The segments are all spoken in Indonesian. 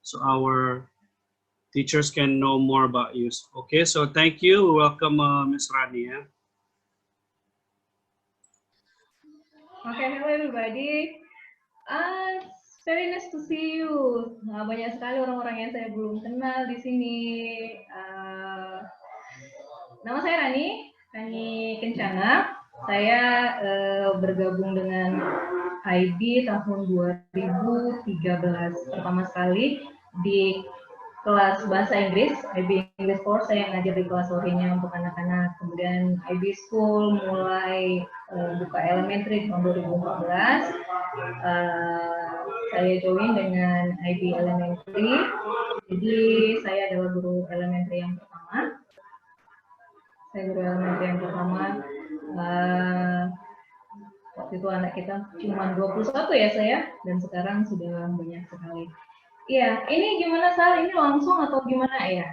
so our teachers can know more about you. Okay, so thank you. Welcome, Ms. Rani. Yeah? Okay, hello everybody. Very nice to see you. Banyak sekali orang-orang yang saya belum kenal di sini. Nama saya Rani Kencana. Saya bergabung dengan IB tahun 2013 pertama sekali di kelas bahasa Inggris, IB English Course. Saya ngajar di kelas sore-nya untuk anak-anak. Kemudian IB School mulai buka elementary tahun 2014. Saya join dengan IB Elementary. Jadi saya adalah guru elementary yang pertama. Waktu itu anak kita cuma 21 ya saya, dan sekarang sudah banyak sekali. Iya, ini gimana Sal? Ini langsung atau gimana ya?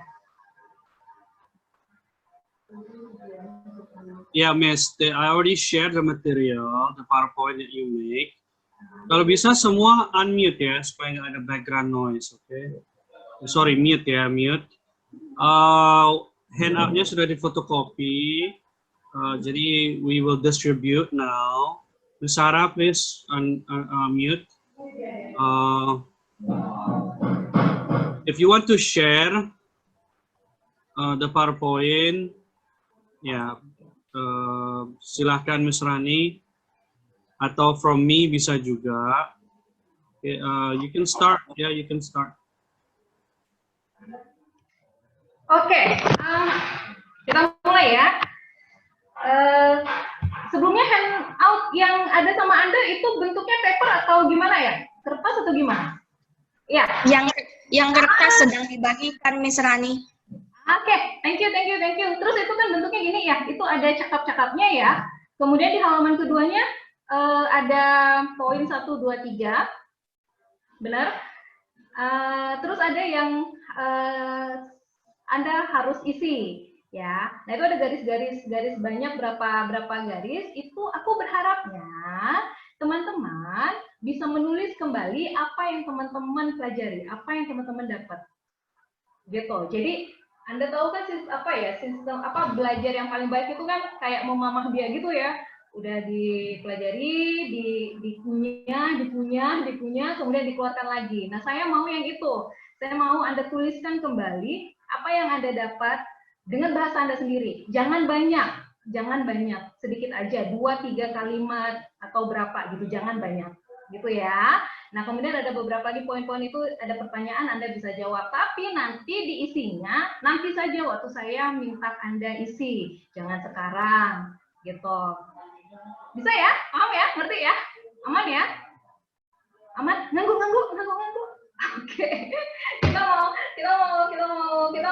Yeah, Miss, I already shared the material, the PowerPoint that you make. Kalau bisa semua unmute ya, supaya nggak ada background noise, oke? Okay? Sorry, mute ya, mute. Handout-nya sudah difotokopi, jadi we will distribute now. Miss Sarah, please unmute. If you want to share the PowerPoint, ya silahkan Miss Rani, atau from me bisa juga. Okay, you can start, yeah, you can start. Oke, kita mulai ya. Sebelumnya handout yang ada sama Anda itu bentuknya paper atau gimana ya? Kertas atau gimana? Ya. Yang kertas sedang dibagikan, Miss Rani. Oke, thank you. Terus itu kan bentuknya gini ya, itu ada cakap-cakapnya ya. Kemudian di halaman keduanya ada poin 1, 2, 3. Benar? Terus ada yang Anda harus isi. Ya, nah itu ada garis banyak berapa garis. Itu aku berharapnya teman-teman bisa menulis kembali apa yang teman-teman pelajari, apa yang teman-teman dapat, gitu. Jadi Anda tahu kan sistem belajar yang paling baik itu kan kayak memamah dia gitu ya. Udah dipelajari, dikunyah, kemudian dikeluarkan lagi. Nah saya mau yang itu. Saya mau Anda tuliskan kembali apa yang Anda dapat dengan bahasa Anda sendiri. Jangan banyak, sedikit aja, 2-3 kalimat atau berapa gitu, jangan banyak, gitu ya. Nah kemudian ada beberapa lagi poin-poin itu, ada pertanyaan Anda bisa jawab, tapi nanti diisinya nanti saja waktu saya minta Anda isi, jangan sekarang, gitu. Bisa ya? Paham ya? Ngerti ya? Aman ya? Aman? Nganggu. Oke. Kita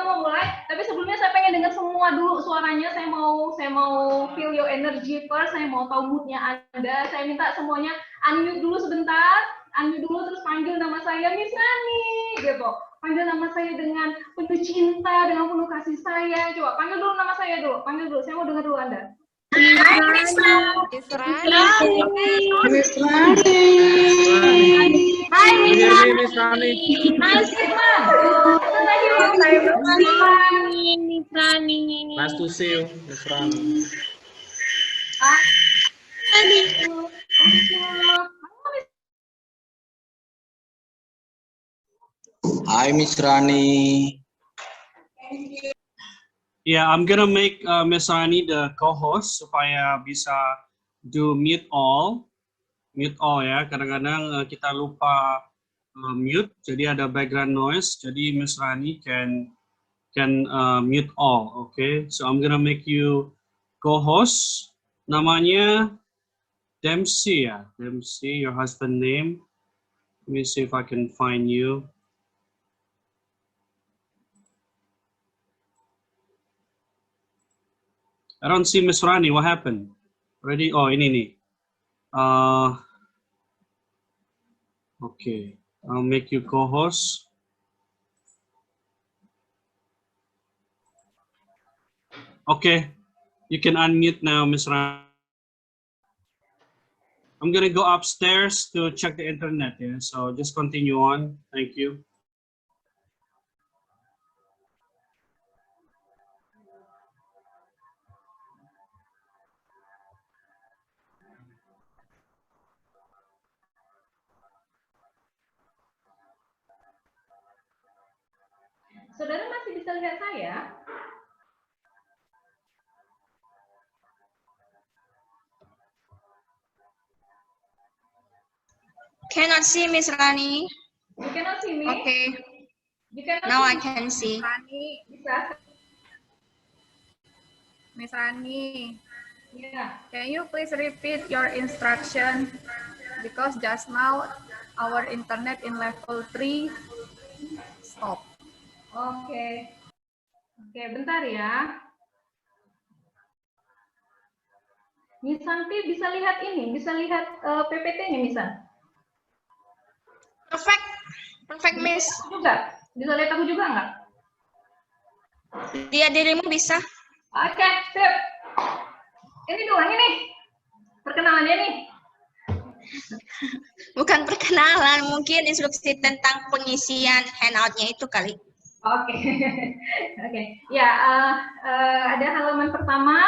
mau mulai. Tapi sebelumnya saya pengen dengar semua dulu suaranya. Saya mau feel your energy first. Saya mau tahu moodnya Anda. Saya minta semuanya unmute dulu sebentar. Unmute dulu terus panggil nama saya Miss Rani, gitu. Panggil nama saya dengan penuh cinta, dengan penuh kasih sayang. Coba panggil dulu nama saya dulu. Saya mau dengar dulu Anda. Hai Miss Rani. Nice to see you, Miss Rani. Hi, Miss Rani. Yeah, I'm gonna make Miss Rani the co-host supaya bisa do mute all ya. Kadang-kadang kita lupa mute, jadi ada background noise. Jadi Miss Rani can mute all. Okay, so I'm gonna make you co-host. Namanya Dempsey ya, Dempsey. Your husband name. Let me see if I can find you. I don't see Miss Rani. What happened? Ready? Oh, ini nih. Okay, I'll make you co-host. Okay, you can unmute now, Miss Rani. I'm gonna go upstairs to check the internet. Yeah, so just continue on. Thank you. Saudara masih bisa lihat saya? Cannot see Miss Rani. You cannot see me? Okay. You cannot Now see I me? can see. Rani, Bisa? Miss Rani, Ya. can you please repeat your instruction? Because just now our internet in level 3 stop. Oke. Oke, bentar ya. Miss Santi bisa lihat ini, bisa lihat PPT-nya, Misan. Perfect. Perfect, Miss. Aku juga. Bisa lihat aku juga nggak? Dia dirimu bisa. Oke, sip. Ini doang ini. Perkenalannya nih. Bukan perkenalan, mungkin instruksi tentang pengisian handout-nya itu kali. Oke. Oke. Ya, ada halaman pertama.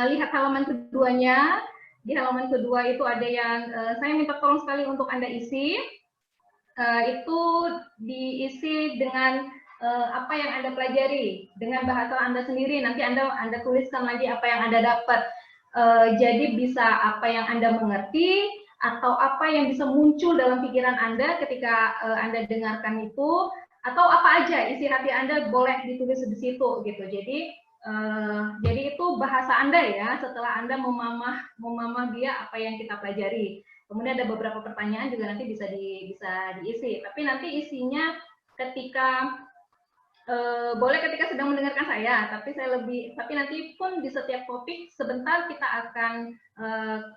Lihat halaman keduanya. Di halaman kedua itu ada yang saya minta tolong sekali untuk Anda isi. Itu diisi dengan apa yang Anda pelajari, dengan bahasa Anda sendiri. Nanti Anda tuliskan lagi apa yang Anda dapat. Jadi bisa apa yang Anda mengerti, atau apa yang bisa muncul dalam pikiran Anda ketika Anda dengarkan itu, atau apa aja isi hati Anda boleh ditulis di situ gitu. Jadi itu bahasa Anda ya, setelah Anda memamah dia apa yang kita pelajari. Kemudian ada beberapa pertanyaan juga nanti bisa diisi. Tapi nanti isinya ketika boleh ketika sedang mendengarkan saya, tapi nanti pun di setiap topik sebentar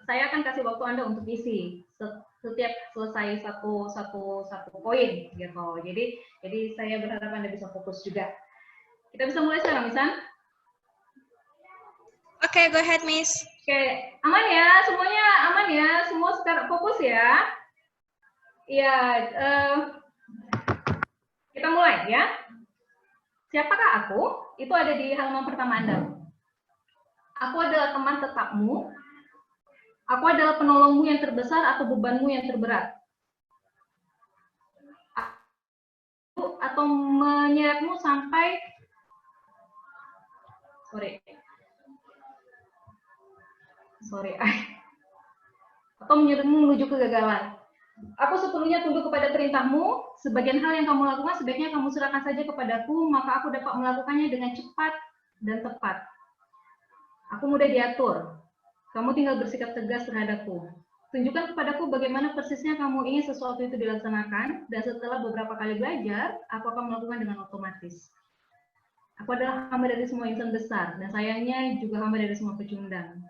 saya akan kasih waktu Anda untuk isi setiap selesai satu poin gitu. Jadi saya berharap Anda bisa fokus juga. Kita bisa mulai sekarang, Misan? Oke, go ahead, Miss. Oke, aman ya? Semuanya aman ya? Semua sekarang fokus ya? Iya, kita mulai ya. Siapakah aku? Itu ada di halaman pertama Anda. Aku adalah teman tetapmu. Aku adalah penolongmu yang terbesar atau bebanmu yang terberat. Atau menyeretmu sampai atau menyeretmu menuju kegagalan. Aku sepenuhnya tunduk kepada perintahmu. Sebagian hal yang kamu lakukan sebaiknya kamu serahkan saja kepadaku, maka aku dapat melakukannya dengan cepat dan tepat. Aku mudah diatur. Kamu tinggal bersikap tegas terhadapku. Tunjukkan kepadaku bagaimana persisnya kamu ingin sesuatu itu dilaksanakan, dan setelah beberapa kali belajar, aku akan melakukan dengan otomatis. Aku adalah hamba dari semua insan besar, dan sayangnya juga hamba dari semua pecundang.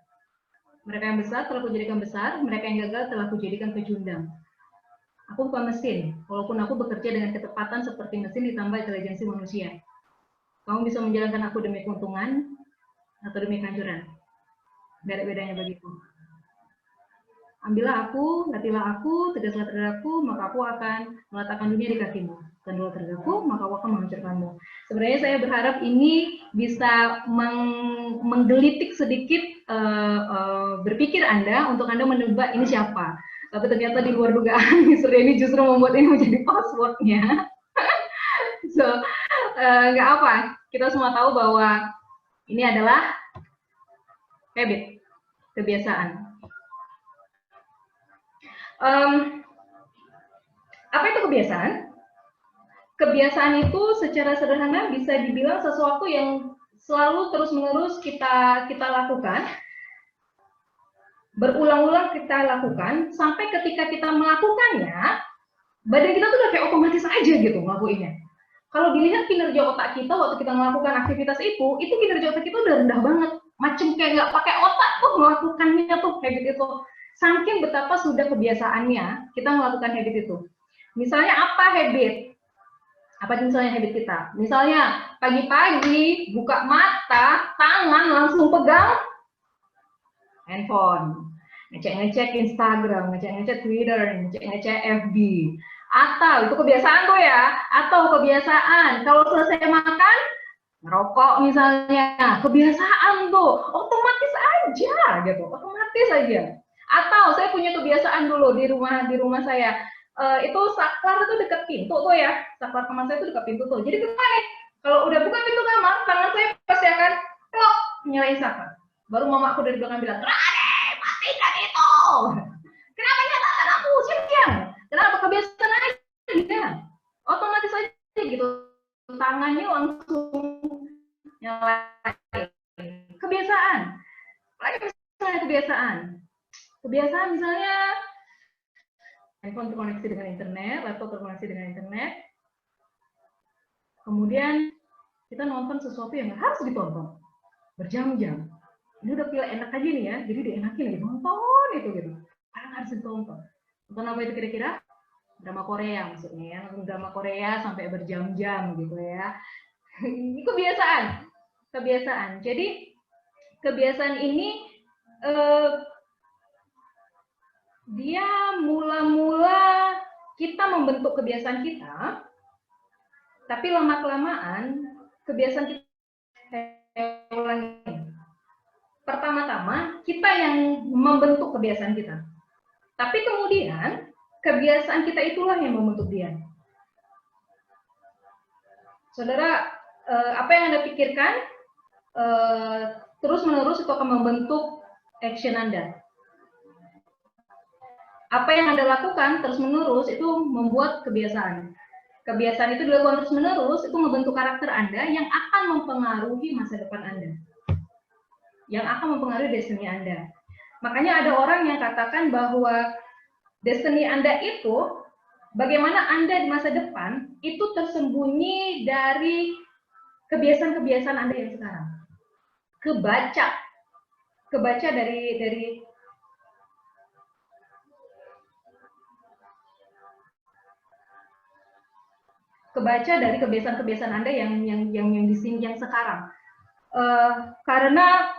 Mereka yang besar telah kujadikan besar, mereka yang gagal telah kujadikan pecundang. Aku bukan mesin, walaupun aku bekerja dengan ketepatan seperti mesin ditambah intelijensi manusia. Kamu bisa menjalankan aku demi keuntungan atau demi kehancuran. Gak ada bedanya bagiku. Ambillah aku, latihlah aku, tegaslah terhadapku, maka aku akan meletakkan dunia di kakimu. Tunduklah terhadapku, maka aku akan menghancurkanmu. Sebenarnya saya berharap ini bisa menggelitik sedikit berpikir Anda, untuk Anda menebak ini siapa. Tapi ternyata di luar dugaan, Mr. Denny justru membuat ini menjadi passwordnya. So, nggak apa. Kita semua tahu bahwa ini adalah habit, kebiasaan. Apa itu kebiasaan? Kebiasaan itu secara sederhana bisa dibilang sesuatu yang selalu terus-menerus kita lakukan, berulang-ulang kita lakukan, sampai ketika kita melakukannya, badan kita tuh udah kayak otomatis aja gitu ngelakuinnya. Kalau dilihat kinerja otak kita waktu kita melakukan aktivitas itu kinerja otak kita udah rendah banget, macam kayak nggak pakai otak tuh melakukannya tuh habit itu. Saking betapa sudah kebiasaannya kita melakukan habit itu. Misalnya apa habit? Apa misalnya habit kita? Misalnya pagi-pagi buka mata, tangan langsung pegang handphone, ngecek Instagram, ngecek Twitter, ngecek FB. Atau itu kebiasaan tuh ya, atau kebiasaan kalau selesai makan ngerokok misalnya, kebiasaan tuh otomatis aja gitu, otomatis aja. Atau saya punya kebiasaan dulu di rumah saya, itu saklar itu dekat pintu tuh ya, saklar kamar saya itu dekat pintu tuh. Jadi gimana? Kalau udah buka pintu kamar, tangan saya pasti akan plok nyalain saklar. Baru mamaku dari belakang bilang, Rade, matikan itu. Kenapa nyalakan aku? Siang. Kenapa? Kebiasaan aja. Otomatis aja gitu. Tangannya langsung nyalain. Kebiasaan. Lagi misalnya kebiasaan misalnya handphone terkoneksi dengan internet, laptop terkoneksi dengan internet, kemudian kita nonton sesuatu yang harus ditonton berjam-jam. Ini udah feel enak aja nih ya, jadi dienakin lagi nonton itu gitu. Karena harus ditonton. Nonton apa itu kira-kira? Drama Korea maksudnya ya, nonton drama Korea sampai berjam-jam gitu ya. Ini kebiasaan. Jadi kebiasaan ini dia mula-mula kita membentuk kebiasaan kita, tapi lama-kelamaan kebiasaan kita ulangi. Pertama-tama kita yang membentuk kebiasaan kita, tapi kemudian kebiasaan kita itulah yang membentuk dia. Saudara, apa yang Anda pikirkan terus-menerus itu akan membentuk action Anda. Apa yang Anda lakukan terus-menerus itu membuat kebiasaan. Kebiasaan itu dilakukan terus-menerus, itu membentuk karakter Anda yang akan mempengaruhi masa depan Anda. Yang akan mempengaruhi destiny Anda. Makanya ada orang yang katakan bahwa destiny Anda itu, bagaimana Anda di masa depan, itu tersembunyi dari kebiasaan-kebiasaan Anda yang sekarang. Kebaca dari kebiasaan-kebiasaan Anda yang sekarang. Karena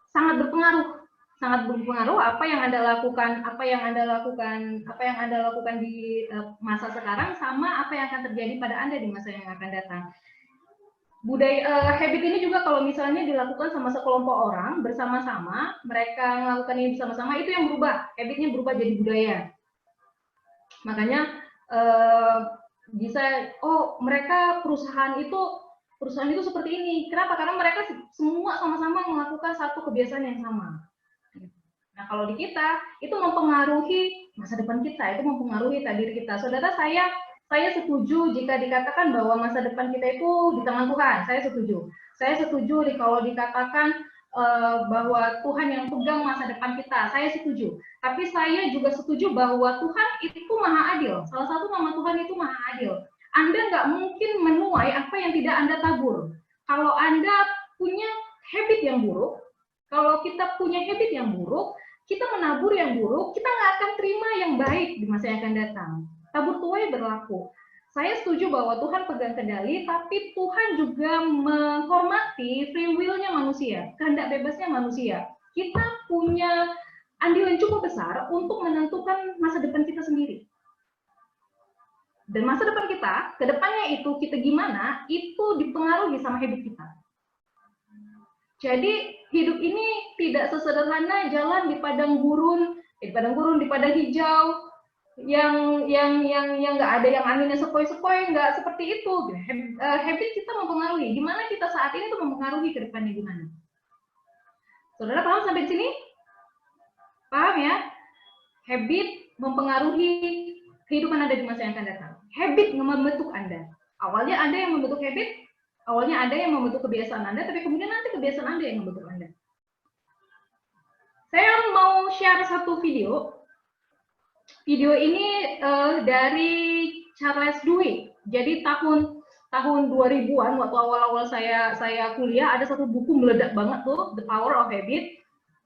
sangat berpengaruh apa yang Anda lakukan di masa sekarang sama apa yang akan terjadi pada Anda di masa yang akan datang. Budaya habit ini juga kalau misalnya dilakukan sama sekelompok orang bersama-sama, mereka melakukan ini bersama-sama, itu yang berubah, habitnya berubah jadi budaya. Makanya mereka perusahaan itu seperti ini. Kenapa? Karena mereka semua sama-sama melakukan satu kebiasaan yang sama. Nah, kalau di kita itu mempengaruhi masa depan kita, itu mempengaruhi takdir kita. Saudara, saya setuju jika dikatakan bahwa masa depan kita itu di tangan Tuhan. Saya setuju kalau dikatakan bahwa Tuhan yang pegang masa depan kita. Saya setuju. Tapi saya juga setuju bahwa Tuhan itu maha adil. Salah satu nama Tuhan itu maha adil. Anda nggak mungkin menuai apa yang tidak Anda tabur. Kalau Anda punya habit yang buruk, kalau kita punya habit yang buruk, kita menabur yang buruk, kita nggak akan terima yang baik di masa yang akan datang. Tabur tuai berlaku. Saya setuju bahwa Tuhan pegang kendali, tapi Tuhan juga menghormati free will-nya manusia, kehendak bebasnya manusia. Kita punya andil yang cukup besar untuk menentukan masa depan kita sendiri. Dan masa depan kita, ke depannya itu kita gimana, itu dipengaruhi sama habit kita. Jadi hidup ini tidak sesederhana jalan di padang gurun, di padang hijau, yang nggak ada yang anginnya sepoi-sepoi, nggak seperti itu. Habit kita mempengaruhi. Gimana kita saat ini tuh mempengaruhi ke depannya gimana? Saudara paham sampai sini? Paham ya? Habit mempengaruhi kehidupan Anda di masa yang akan datang. Habit membentuk Anda. Awalnya Anda yang membentuk habit, awalnya Anda yang membentuk kebiasaan Anda, tapi kemudian nanti kebiasaan Anda yang membentuk Anda. Saya mau share satu video. Video ini dari Charles Duhigg. Jadi tahun 2000-an waktu awal-awal saya kuliah ada satu buku meledak banget tuh, The Power of Habit.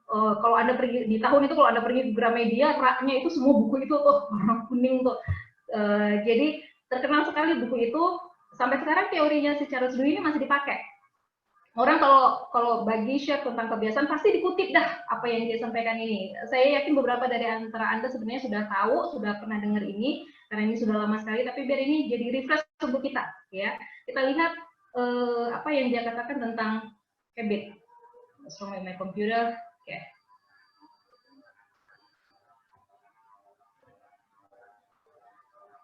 Kalau Anda pergi di tahun itu, kalau Anda pergi ke Gramedia, raknya itu semua buku itu tuh warna kuning tuh. Jadi terkenal sekali buku itu. Sampai sekarang teorinya si Charles Duhigg ini masih dipakai. Orang kalau bagi share tentang kebiasaan pasti dikutip dah apa yang dia sampaikan ini. Saya yakin beberapa dari antara Anda sebenarnya sudah tahu, sudah pernah dengar ini karena ini sudah lama sekali. Tapi biar ini jadi refresh untuk kita, ya. Kita lihat apa yang dia katakan tentang habit. So my computer, okay.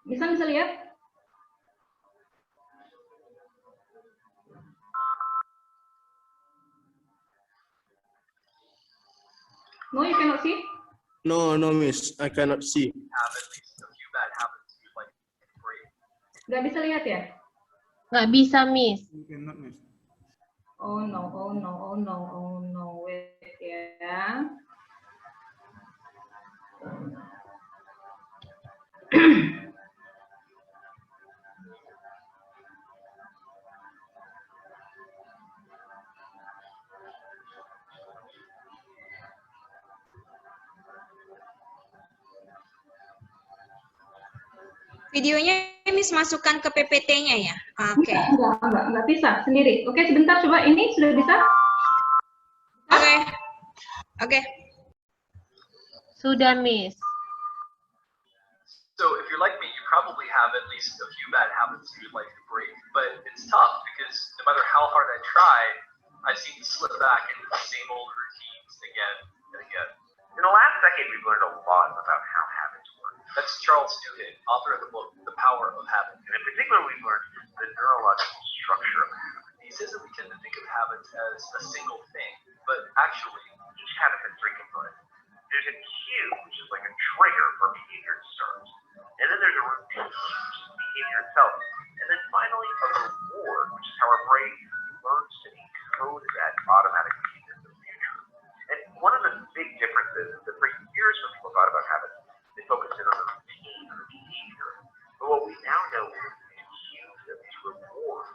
Bisa lihat? No, you cannot see? No, Miss. I cannot see. Nggak bisa lihat ya? Nggak bisa, Miss. Oh no, oh no, oh no, oh no. Wait ya. Videonya Miss masukkan ke PPT-nya ya? Oke. Enggak bisa sendiri. Oke, sebentar coba ini sudah bisa? Oke. Sudah, Miss. So if you're like me, you probably have at least a few bad habits you'd like to break, but it's tough because no matter how hard I try, I seem to slip back into the same old routines again and again. In the last decade, we've learned a lot about how habits work. That's Charles Duhigg, author of the book, The Power of Habit. And in particular, we've learned the neurological structure of habits. He says that we tend to think of habits as a single thing, but actually, each habit has three components. There's a cue, which is like a trigger for behavior to start. And then there's a routine, which is the behavior itself. And then finally, a reward, which is how our brain learns to encode that automatic behavior in the future. And one of the big differences is that for years when people thought about habits, they focused in on the routine or the behavior. But what we now know is these cues and these rewards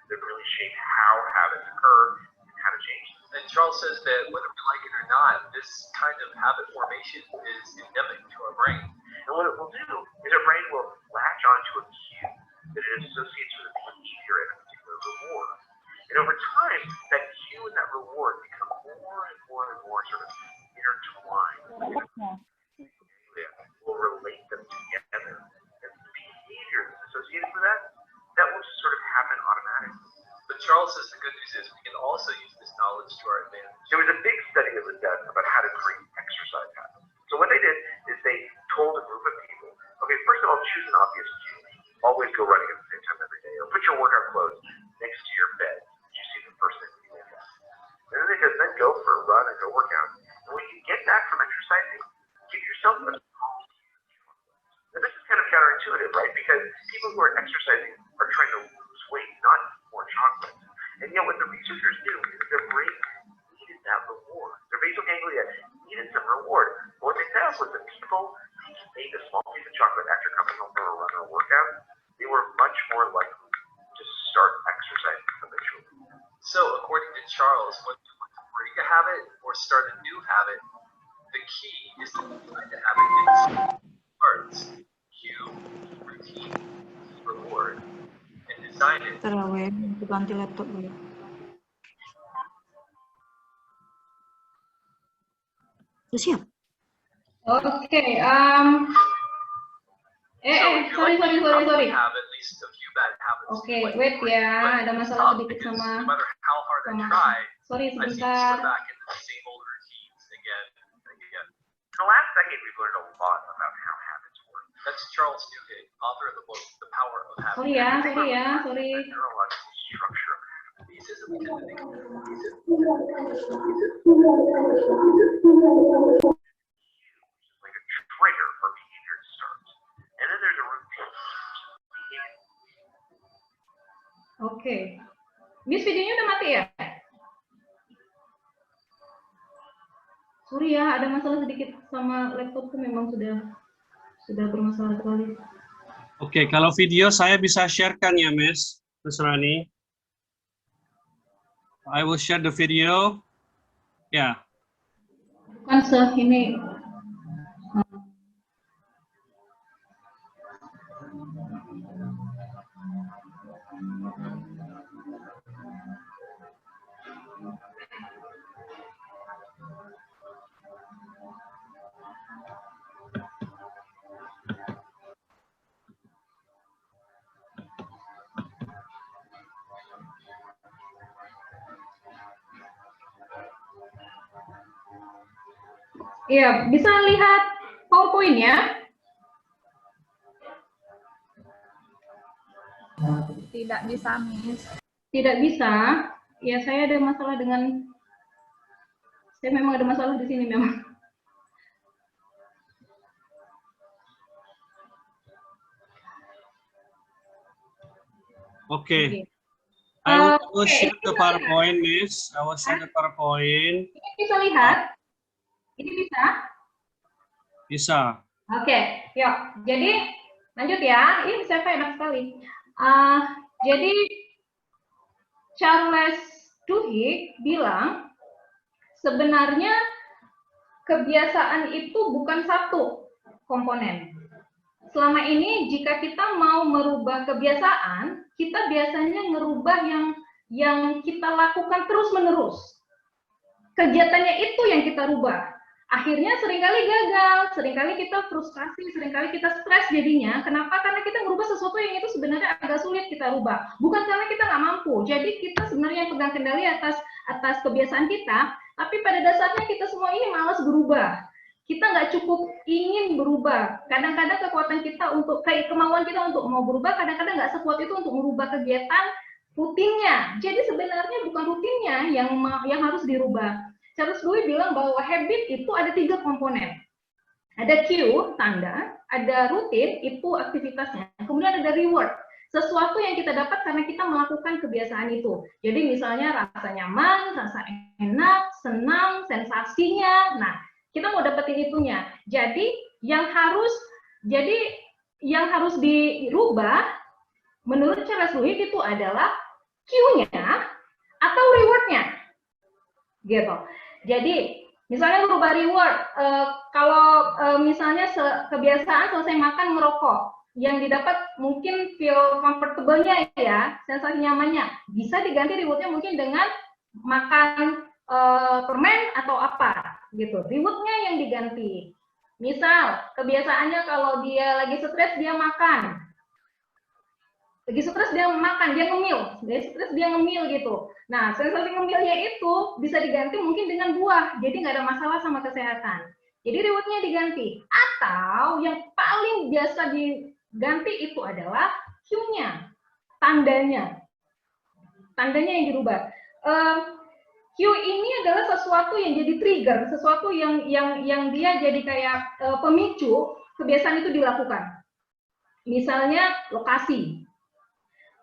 that really shape how habits occur and how to change them. And Charles says that whether we like it or not, this kind of habit formation is endemic to our brain. And what it will do is our brain will latch onto a cue that it associates with a behavior and a particular reward. And over time, that cue and that reward become more and more sort of intertwined. We'll relate them together. And the behavior that's associated with that will just sort of happen automatically. But Charles says the good news is we can also use this knowledge to our advantage. There was a big study that was done about how to create exercise habits. So what they did is they told a group of people, okay, first of all, choose an obvious cue. Always go running at the same time every day. Or put your workout clothes next to your bed. You see the first thing when you wake up. And then they said, then go for a run and go work out. And when you get back from exercising, give yourself a small cue. Now this is kind of counterintuitive, right? Because people who are exercising are trying to lose weight, not more chocolate. And yet what the researchers knew is that their brain needed that reward. Their basal ganglia needed some reward. But what they found was that people who ate a small piece of chocolate after coming home from a run or a workout, they were much more likely to start exercising habitually. So according to Charles, whether you want to break a habit or start a new habit, the key is to find the habit in parts: cue, routine, reward, and design it. Ganti laptop dulu. Sudah siap? Oke, sorry. Oke, wait ya, ada masalah sedikit sama. Sorry sebentar. In the last decade, we've learned a lot about how habits work. That's Charles Duhigg, author of the book, The Power of Habit. Sorry. The neurological structure of habits. He says that we tend to think of like a trigger for behavior to start. And then there's a routine. Oke. Miss, videonya udah mati ya? Sorry ya, ada masalah sedikit sama laptopku, memang sudah bermasalah sekali. Oke, kalau video saya bisa sharekan ya, Miss Rani. I will share the video. Ya. Bukan ini. Iya, bisa lihat PowerPoint-nya? Tidak bisa, Miss. Tidak bisa. Ya, saya ada masalah dengan, saya memang ada masalah di sini memang. Okay. I will share the PowerPoint, Miss. I will share the PowerPoint. Ini bisa lihat? Ini bisa? Bisa. Oke, yuk. Jadi lanjut ya. Ini saya enak sekali. Jadi Charles Duhigg bilang sebenarnya kebiasaan itu bukan satu komponen. Selama ini jika kita mau merubah kebiasaan, kita biasanya merubah yang kita lakukan terus-menerus. Kegiatannya itu yang kita rubah. Akhirnya seringkali gagal, seringkali kita frustrasi, seringkali kita stres jadinya. Kenapa? Karena kita merubah sesuatu yang itu sebenarnya agak sulit kita rubah. Bukan karena kita nggak mampu. Jadi kita sebenarnya yang pegang kendali atas kebiasaan kita, tapi pada dasarnya kita semua ini malas berubah. Kita nggak cukup ingin berubah. Kadang-kadang kekuatan kita untuk, kemauan kita untuk mau berubah, kadang-kadang nggak sekuat itu untuk merubah kegiatan rutinnya. Jadi sebenarnya bukan rutinnya yang harus dirubah. Charles Duhigg bilang bahwa habit itu ada 3 komponen. Ada cue, tanda, ada rutin, itu aktivitasnya. Kemudian ada reward, sesuatu yang kita dapat karena kita melakukan kebiasaan itu. Jadi misalnya rasa nyaman, rasa enak, senang, sensasinya. Nah, kita mau dapetin itunya. Jadi yang harus dirubah menurut Charles Duhigg itu adalah cue-nya atau reward-nya. Gitu. Jadi misalnya merubah reward, kalau misalnya kebiasaan selesai makan merokok, yang didapat mungkin feel comfortable-nya ya, sensasi nyamannya, bisa diganti reward-nya mungkin dengan makan permen atau apa gitu. Reward-nya yang diganti. Misal kebiasaannya kalau dia lagi stres dia makan. Lagi stres dia makan, dia ngemil. Lagi stres dia ngemil gitu. Nah, sensasi ngemilnya itu bisa diganti mungkin dengan buah. Jadi nggak ada masalah sama kesehatan. Jadi reward-nya diganti. Atau yang paling biasa diganti itu adalah cue-nya, tandanya. Tandanya yang dirubah. Cue ini adalah sesuatu yang jadi trigger, sesuatu yang dia jadi kayak pemicu kebiasaan itu dilakukan. Misalnya lokasi.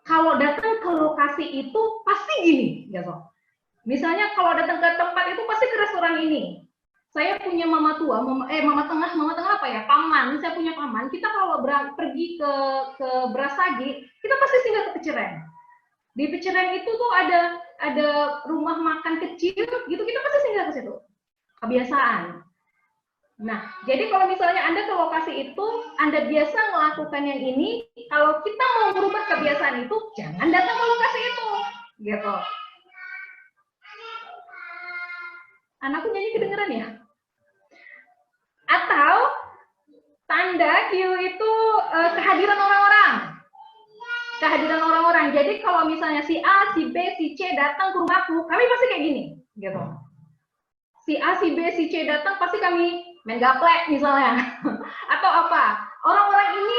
Kalau datang ke lokasi itu pasti gini, gitu. Misalnya kalau datang ke tempat itu pasti ke restoran ini. Saya punya mama tua, mama tengah apa ya? Paman. Saya punya paman. Kita kalau pergi ke Brasagi, kita pasti singgah ke Peceren. Di Peceren itu tuh ada rumah makan kecil gitu, kita pasti singgah ke situ. Kebiasaan. Nah, jadi kalau misalnya Anda ke lokasi itu, Anda biasa melakukan yang ini, kalau kita mau merubah kebiasaan itu, jangan datang ke lokasi itu. Gitu. Anakku nyanyi kedengeran ya? Atau tanda cue itu kehadiran orang-orang. Kehadiran orang-orang. Jadi kalau misalnya si A, si B, si C datang ke rumahku, kami pasti kayak gini, gitu. Si A, si B, si C datang pasti kami main gaplek misalnya, atau apa. Orang-orang ini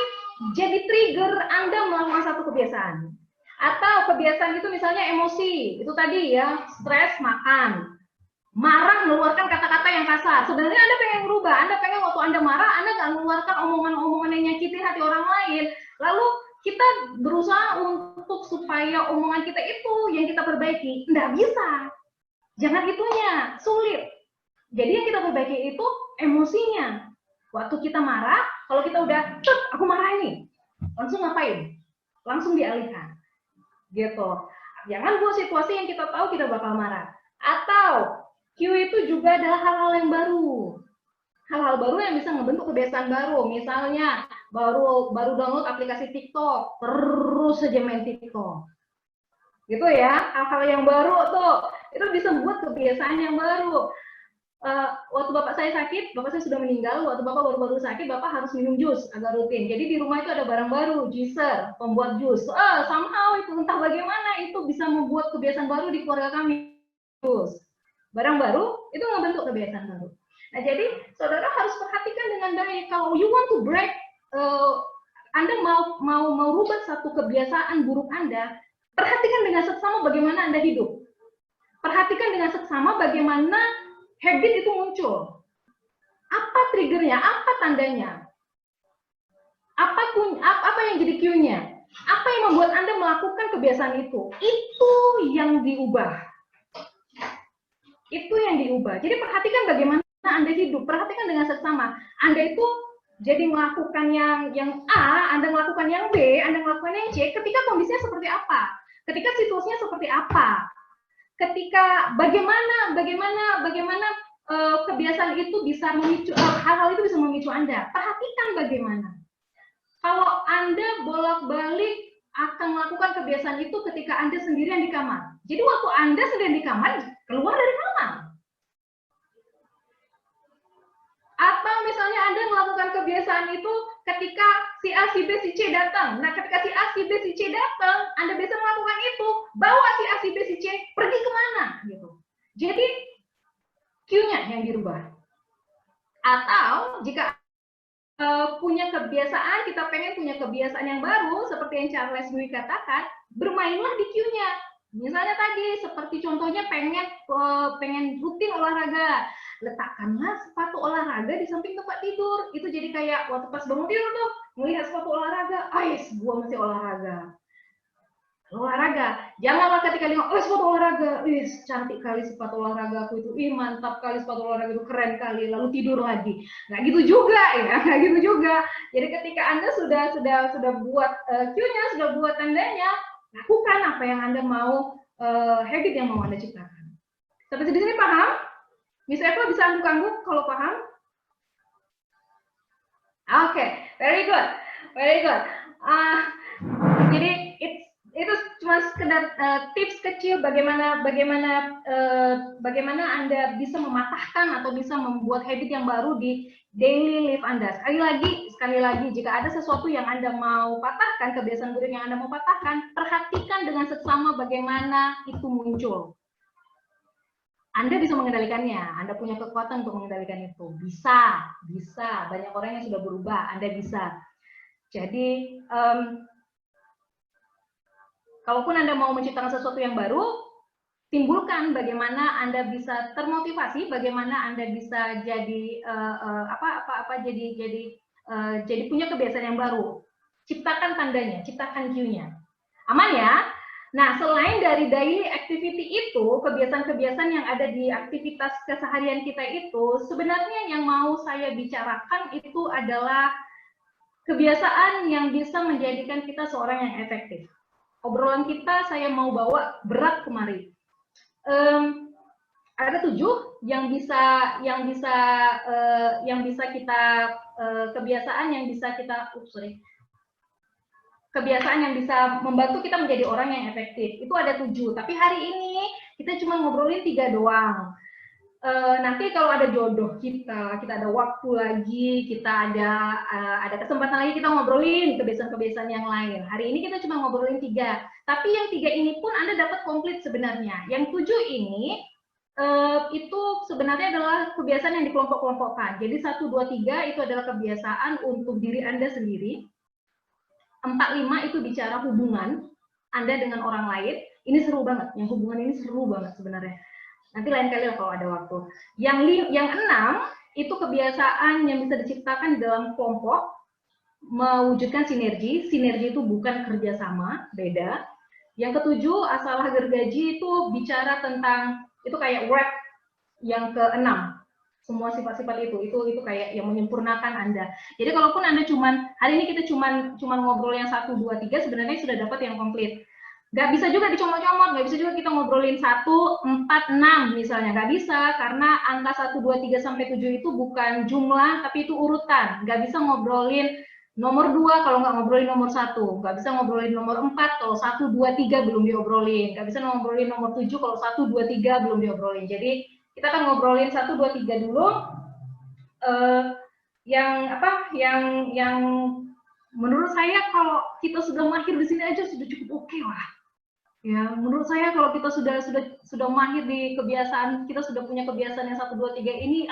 jadi trigger Anda melakukan satu kebiasaan. Atau kebiasaan itu misalnya emosi, itu tadi ya, stres makan, marah mengeluarkan kata-kata yang kasar. Sebenarnya Anda pengen berubah, Anda pengen waktu Anda marah, Anda nggak mengeluarkan omongan-omongan yang nyakitin hati orang lain. Lalu kita berusaha untuk supaya omongan kita itu yang kita perbaiki. Nggak bisa. Jangan itunya, sulit. Jadi yang kita perbaiki itu emosinya. Waktu kita marah, kalau kita udah, aku marah ini, langsung ngapain? Langsung dialihkan. Gitu. Jangan buat situasi yang kita tahu kita bakal marah. Atau cue itu juga adalah hal-hal yang baru. Hal-hal baru yang bisa membentuk kebiasaan baru. Misalnya baru download aplikasi TikTok, terus saja main TikTok. Gitu ya, hal-hal yang baru tuh, itu bisa membuat kebiasaan yang baru. Waktu bapak saya sakit, bapak saya sudah meninggal, waktu bapak baru-baru sakit, bapak harus minum jus agak rutin. Jadi di rumah itu ada barang baru, juicer, pembuat jus. Somehow itu entah bagaimana itu bisa membuat kebiasaan baru di keluarga kami. Jus. Barang baru itu membentuk kebiasaan baru. Nah, jadi saudara harus perhatikan dengan baik. Kalau you want to break Anda mau rubah satu kebiasaan buruk Anda, perhatikan dengan seksama bagaimana Anda hidup. Perhatikan dengan seksama bagaimana habit itu muncul. Apa triggernya? Apa tandanya? Apa yang jadi cue-nya? Apa yang membuat Anda melakukan kebiasaan itu? Itu yang diubah. Itu yang diubah. Jadi perhatikan bagaimana Anda hidup. Perhatikan dengan seksama. Anda itu jadi melakukan yang A, Anda melakukan yang B, Anda melakukan yang C, ketika kondisinya seperti apa? Ketika situasinya seperti apa? Ketika bagaimana kebiasaan itu bisa memicu, hal-hal itu bisa memicu Anda. Perhatikan bagaimana. Kalau Anda bolak-balik akan melakukan kebiasaan itu ketika Anda sendirian di kamar. Jadi waktu Anda sendirian di kamar, keluar dari kamar. Atau misalnya Anda melakukan kebiasaan itu ketika si A, si B, si C datang. Nah, ketika si A, si B, si C datang, Anda bisa melakukan itu. Bawa si A, si B, si C pergi kemana? Gitu. Jadi, cue-nya yang dirubah. Atau, jika punya kebiasaan, kita pengen punya kebiasaan yang baru, seperti yang Charles Duhigg katakan, bermainlah di cue-nya. Misalnya tadi, seperti contohnya pengen rutin olahraga. Letakkanlah sepatu olahraga di samping tempat tidur. Itu jadi kayak waktu pas bangun tidur tuh melihat sepatu olahraga, gua mesti olahraga. Janganlah ketika lihat sepatu olahraga, cantik kali sepatu olahraga aku itu, mantap kali sepatu olahraga itu, keren kali, lalu tidur lagi. Nggak gitu juga ya, nggak gitu juga. Jadi ketika Anda sudah buat cue-nya, sudah buat tandanya, lakukan apa yang Anda mau, habit yang mau Anda ciptakan. Sampai di sini paham? Miss Eva bisa angguk-angguk kalau paham? Oke, very good. Jadi itu cuma sekedar tips kecil bagaimana Anda bisa mematahkan atau bisa membuat habit yang baru di daily life Anda. Sekali lagi, jika ada sesuatu yang Anda mau patahkan, kebiasaan buruk yang Anda mau patahkan, perhatikan dengan seksama bagaimana itu muncul. Anda bisa mengendalikannya, Anda punya kekuatan untuk mengendalikan itu. Bisa. Banyak orang yang sudah berubah, Anda bisa. Jadi, kalaupun Anda mau menciptakan sesuatu yang baru, timbulkan bagaimana Anda bisa termotivasi, bagaimana Anda bisa jadi jadi punya kebiasaan yang baru. Ciptakan tandanya, ciptakan cue-nya. Aman ya? Nah, selain dari daily activity itu, kebiasaan-kebiasaan yang ada di aktivitas keseharian kita itu, sebenarnya yang mau saya bicarakan itu adalah kebiasaan yang bisa menjadikan kita seorang yang efektif. Obrolan kita saya mau bawa berat kemari. Ada 7 yang bisa kita kebiasaan yang bisa kita kebiasaan yang bisa membantu kita menjadi orang yang efektif. Itu ada 7, tapi hari ini kita cuma ngobrolin 3 doang. Nanti kalau ada jodoh kita ada waktu lagi, kita ada kesempatan lagi, kita ngobrolin kebiasaan-kebiasaan yang lain. Hari ini kita cuma ngobrolin 3, tapi yang 3 ini pun Anda dapat komplit sebenarnya. Yang 7 ini itu sebenarnya adalah kebiasaan yang dikelompok-kelompokkan. Jadi 1, 2, 3 itu adalah kebiasaan untuk diri Anda sendiri. 4, 5 itu bicara hubungan Anda dengan orang lain. Ini seru banget, yang hubungan ini seru banget sebenarnya. Nanti lain kali lah kalau ada waktu. Yang 6 itu kebiasaan yang bisa diciptakan di dalam kelompok, mewujudkan sinergi. Sinergi itu bukan kerjasama, beda. Yang ke-7 asalah gergaji itu bicara tentang, itu kayak wrap yang ke-6. Semua sifat-sifat itu kayak yang menyempurnakan Anda. Jadi kalaupun Anda hari ini kita cuman ngobrol yang 1, 2, 3, sebenarnya sudah dapat yang komplit. Nggak bisa juga dicomot-comot, nggak bisa juga kita ngobrolin 1, 4, 6 misalnya. Nggak bisa, karena angka 1, 2, 3, sampai 7 itu bukan jumlah, tapi itu urutan. Nggak bisa ngobrolin nomor 2 kalau nggak ngobrolin nomor 1. Nggak bisa ngobrolin nomor 4 kalau 1, 2, 3 belum diobrolin. Nggak bisa ngobrolin nomor 7 kalau 1, 2, 3 belum diobrolin. Jadi kita akan ngobrolin 1, 2, 3 dulu. Yang menurut saya kalau kita sudah mahir di sini aja sudah cukup oke lah. Ya, menurut saya kalau kita sudah mahir di kebiasaan, kita sudah punya kebiasaan yang 1, 2, 3 ini,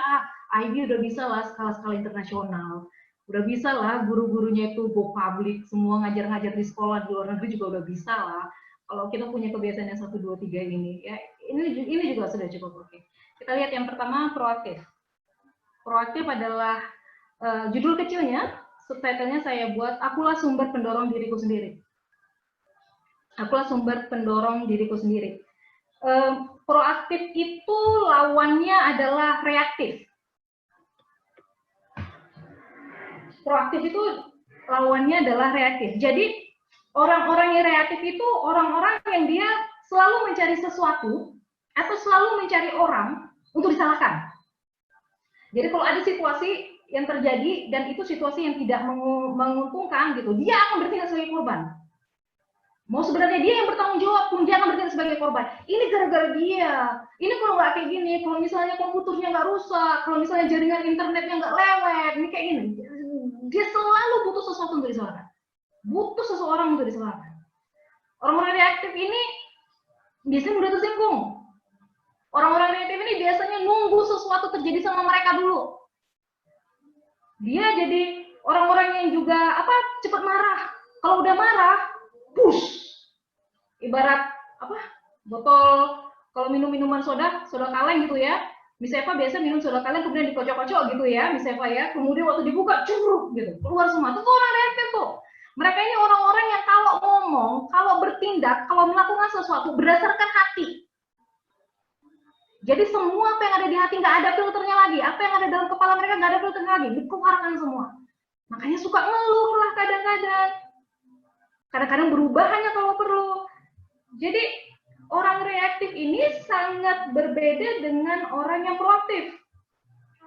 IB udah bisa lah skala-skala internasional. Udah bisa lah guru-gurunya itu go public, semua ngajar-ngajar di sekolah di luar negeri juga udah bisa lah. Kalau kita punya kebiasaan yang 1, 2, 3 ini, ya ini juga sudah cukup oke. Kita lihat yang pertama, proaktif. Proaktif adalah judul kecilnya, subtitlenya saya buat, akulah sumber pendorong diriku sendiri. Akulah sumber pendorong diriku sendiri. Proaktif itu lawannya adalah reaktif. Proaktif itu lawannya adalah reaktif. Jadi orang-orang yang reaktif itu orang-orang yang dia selalu mencari sesuatu atau selalu mencari orang untuk disalahkan. Jadi kalau ada situasi yang terjadi dan itu situasi yang tidak menguntungkan gitu, dia akan bertindak sebagai korban. Mau sebenarnya dia yang bertanggung jawab pun dia akan bertindak sebagai korban. Ini gara-gara dia. Ini kalau nggak kayak gini, kalau misalnya komputernya nggak rusak, kalau misalnya jaringan internetnya nggak lewat, ini kayak gini. Dia selalu butuh sesuatu untuk disalahkan. Butuh seseorang untuk disalahkan. Orang-orang reaktif ini biasanya mudah tersinggung. Orang-orang reaktif ini biasanya nunggu sesuatu terjadi sama mereka dulu. Dia jadi orang-orang yang juga cepat marah. Kalau udah marah, push. Ibarat botol kalau minum minuman soda kaleng gitu ya. Miss Eva biasa minum soda kaleng kemudian dikocok-kocok gitu ya, Miss Eva ya. Kemudian waktu dibuka curug gitu, keluar semua. Itu orang reaktif tuh. Mereka ini orang-orang yang kalau ngomong, kalau bertindak, kalau melakukan sesuatu berdasarkan hati. Jadi semua apa yang ada di hati nggak ada filternya lagi. Apa yang ada dalam kepala mereka nggak ada filternya lagi. Dikeluarkan semua. Makanya suka ngeluh lah kadang-kadang. Kadang-kadang berubah hanya kalau perlu. Jadi orang reaktif ini sangat berbeda dengan orang yang proaktif.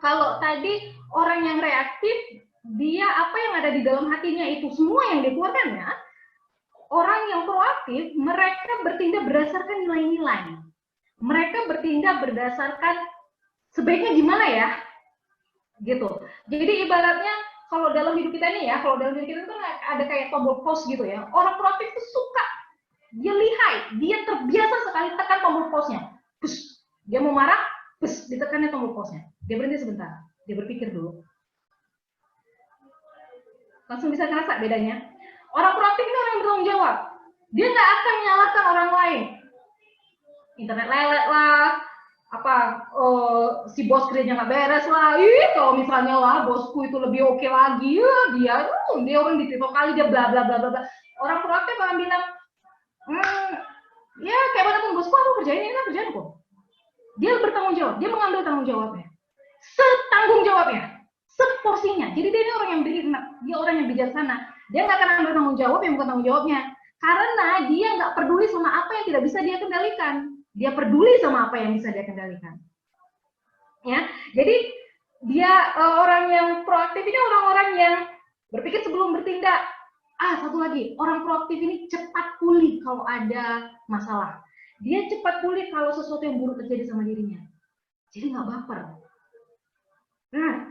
Kalau tadi orang yang reaktif, dia apa yang ada di dalam hatinya itu semua yang dikeluarkannya. Orang yang proaktif, mereka bertindak berdasarkan nilai-nilai. Mereka bertindak berdasarkan sebaiknya gimana ya, gitu. Jadi ibaratnya kalau dalam hidup kita ini ya, kalau dalam hidup kita itu kan ada kayak tombol pause gitu ya. Orang proaktif itu suka, dia lihai, dia terbiasa sekali tekan tombol pause-nya. Push. Dia mau marah, push, ditekannya tombol pause-nya. Dia berhenti sebentar, dia berpikir dulu. Langsung bisa ngerasa bedanya. Orang proaktif itu orang yang bertanggung jawab. Dia nggak akan menyalahkan orang lain. Internet lelet lah, si bos kerjanya nggak beres lah. Kalau misalnya lah bosku itu lebih oke lagi, ya dia orang diterima kali dia bla bla bla bla. Orang proaktif akan bilang, ya kayak bagaimanapun bosku aku kerjain ini kan kerjaan kok. Dia bertanggung jawab, dia mengambil tanggung jawabnya, setanggung jawabnya, seporsinya. Jadi dia ini orang yang berilmu, dia orang yang bijaksana. Dia nggak akan ambil tanggung jawab yang bukan tanggung jawabnya, karena dia nggak peduli sama apa yang tidak bisa dia kendalikan. Dia peduli sama apa yang bisa dia kendalikan. Ya, jadi dia orang yang proaktif ini orang-orang yang berpikir sebelum bertindak. Satu lagi, orang proaktif ini cepat pulih kalau ada masalah. Dia cepat pulih kalau sesuatu yang buruk terjadi sama dirinya. Jadi nggak baper. Nah,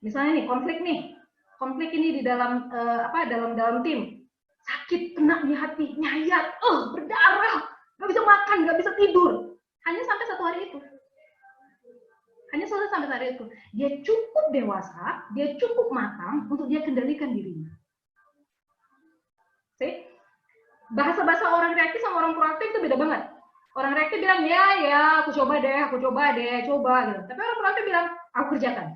misalnya nih konflik ini di dalam dalam tim, sakit, kena di hati, nyayat, berdarah. Nggak bisa makan, nggak bisa tidur. Hanya sampai satu hari itu. Hanya sampai hari itu. Dia cukup dewasa, dia cukup matang untuk dia kendalikan dirinya. See? Bahasa-bahasa orang reaktif sama orang proaktif itu beda banget. Orang reaktif bilang, ya, aku coba deh, coba. Gitu. Tapi orang proaktif bilang, aku kerjakan.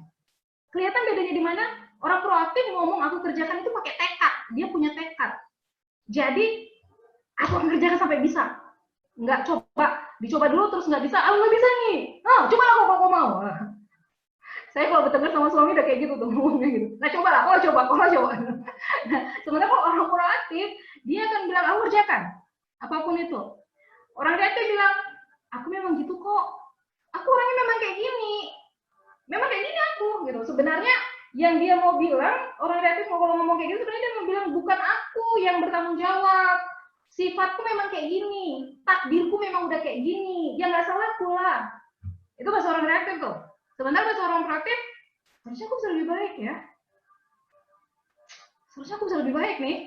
Kelihatan bedanya di mana? Orang proaktif ngomong aku kerjakan itu pakai tekad. Dia punya tekad. Jadi, aku akan kerjakan sampai bisa. Nggak dicoba dulu terus nggak bisa, nggak bisa nih. Coba lah kalau mau. Saya kalau bertengkar sama suami udah kayak gitu tuh ngomongnya gitu. Nah coba lah, coba. Nah, sebenarnya kalau orang proaktif, dia akan bilang aku kerjakan apapun itu. Orang reaktif bilang, aku memang gitu kok. Aku orangnya memang kayak gini aku gitu. Sebenarnya yang dia mau bilang, orang reaktif mau kalau ngomong kayak gitu, sebenarnya dia mau bilang bukan aku yang bertanggung jawab. Sifatku memang kayak gini, takdirku memang udah kayak gini, ya nggak salahku lah. Itu bahasa orang reaktif tuh. Sebenarnya bahasa orang proaktif, harusnya aku bisa lebih baik ya. Seharusnya aku bisa lebih baik nih.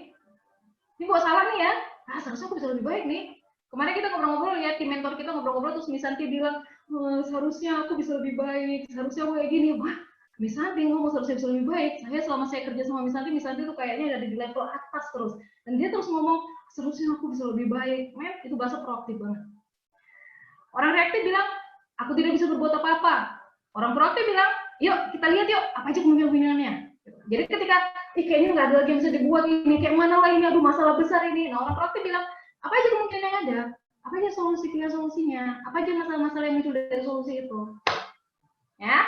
Ini gua salah nih ya. Seharusnya aku bisa lebih baik nih. Kemarin kita ngobrol-ngobrol ya, tim mentor kita ngobrol-ngobrol terus Miss Santi bilang, seharusnya aku bisa lebih baik, seharusnya aku kayak gini. Wah, Miss Santi ngomong harusnya bisa lebih baik. Saya selama saya kerja sama Miss Santi tuh kayaknya ada di level atas terus. Dan dia terus ngomong, seharusnya aku bisa lebih baik. Men, itu bahasa proaktif banget. Orang reaktif bilang, aku tidak bisa berbuat apa-apa. Orang proaktif bilang, yuk kita lihat yuk, apa aja kemungkinannya. Jadi ketika, kayaknya nggak ada lagi yang bisa dibuat ini, kayak mana lah ini, aduh masalah besar ini. Nah orang proaktif bilang, apa aja kemungkinan yang ada, apa aja solusinya, apa aja masalah-masalah yang muncul dari solusi itu. Ya,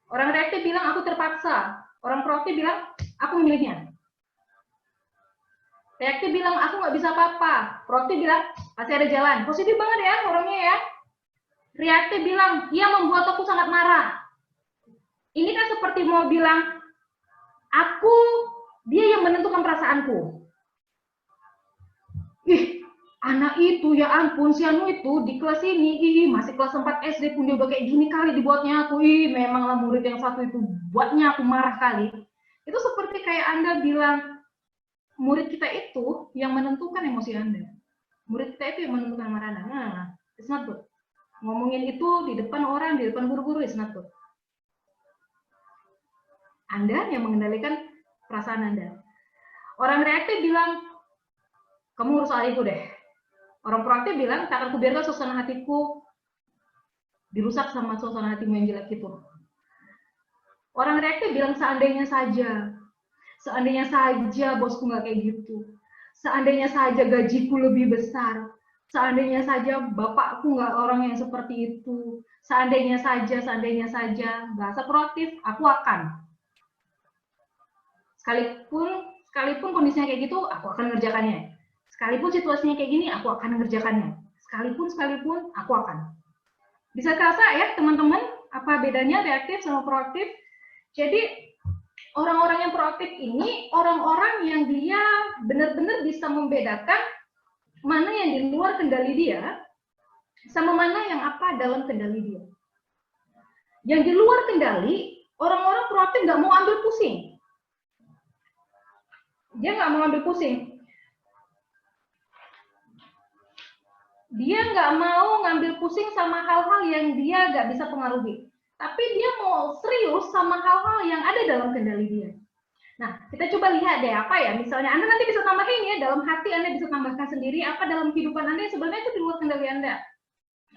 orang reaktif bilang aku terpaksa, orang proaktif bilang aku memilihnya. Reaktif bilang aku nggak bisa apa-apa, proaktif bilang pasti ada jalan. Positif banget ya orangnya ya. Reaktif bilang ia membuat aku sangat marah. Ini kan seperti mau bilang dia yang menentukan perasaanku. Ih, anak itu ya ampun, si Anu itu di kelas ini, masih kelas 4 SD pun dia udah kayak gini kali dibuatnya aku. Memanglah murid yang satu itu buatnya aku marah kali. Itu seperti kayak Anda bilang, murid kita itu yang menentukan emosi Anda. Murid kita itu yang menentukan marah Anda. Nah, it's not good. Ngomongin itu di depan orang, di depan guru-guru, it's not good. Anda yang mengendalikan perasaan Anda. Orang reaktif bilang, kamu urus soal itu deh. Orang proaktif bilang, tak akan kubiarkan suasana hatiku dirusak sama suasana hatimu yang jelek itu. Orang reaktif bilang, seandainya saja bosku nggak kayak gitu. Seandainya saja gajiku lebih besar. Seandainya saja bapakku nggak orang yang seperti itu. Seandainya saja. Bahasa proaktif, aku akan. Sekalipun kondisinya kayak gitu, aku akan mengerjakannya. Sekalipun situasinya kayak gini, aku akan mengerjakannya. Sekalipun, aku akan. Bisa kerasa ya teman-teman, apa bedanya reaktif sama proaktif? Jadi, orang-orang yang proaktif ini, orang-orang yang dia benar-benar bisa membedakan mana yang di luar kendali dia, sama mana yang apa dalam kendali dia. Yang di luar kendali, orang-orang proaktif nggak mau ambil pusing. Dia nggak mau ambil pusing. Dia nggak mau ngambil pusing sama hal-hal yang dia nggak bisa pengaruhi. Tapi dia mau serius sama hal-hal yang ada dalam kendali dia. Nah, kita coba lihat deh apa ya. Misalnya Anda nanti bisa tambahin ya, dalam hati Anda bisa tambahkan sendiri apa dalam kehidupan Anda yang sebenarnya itu di luar kendali Anda.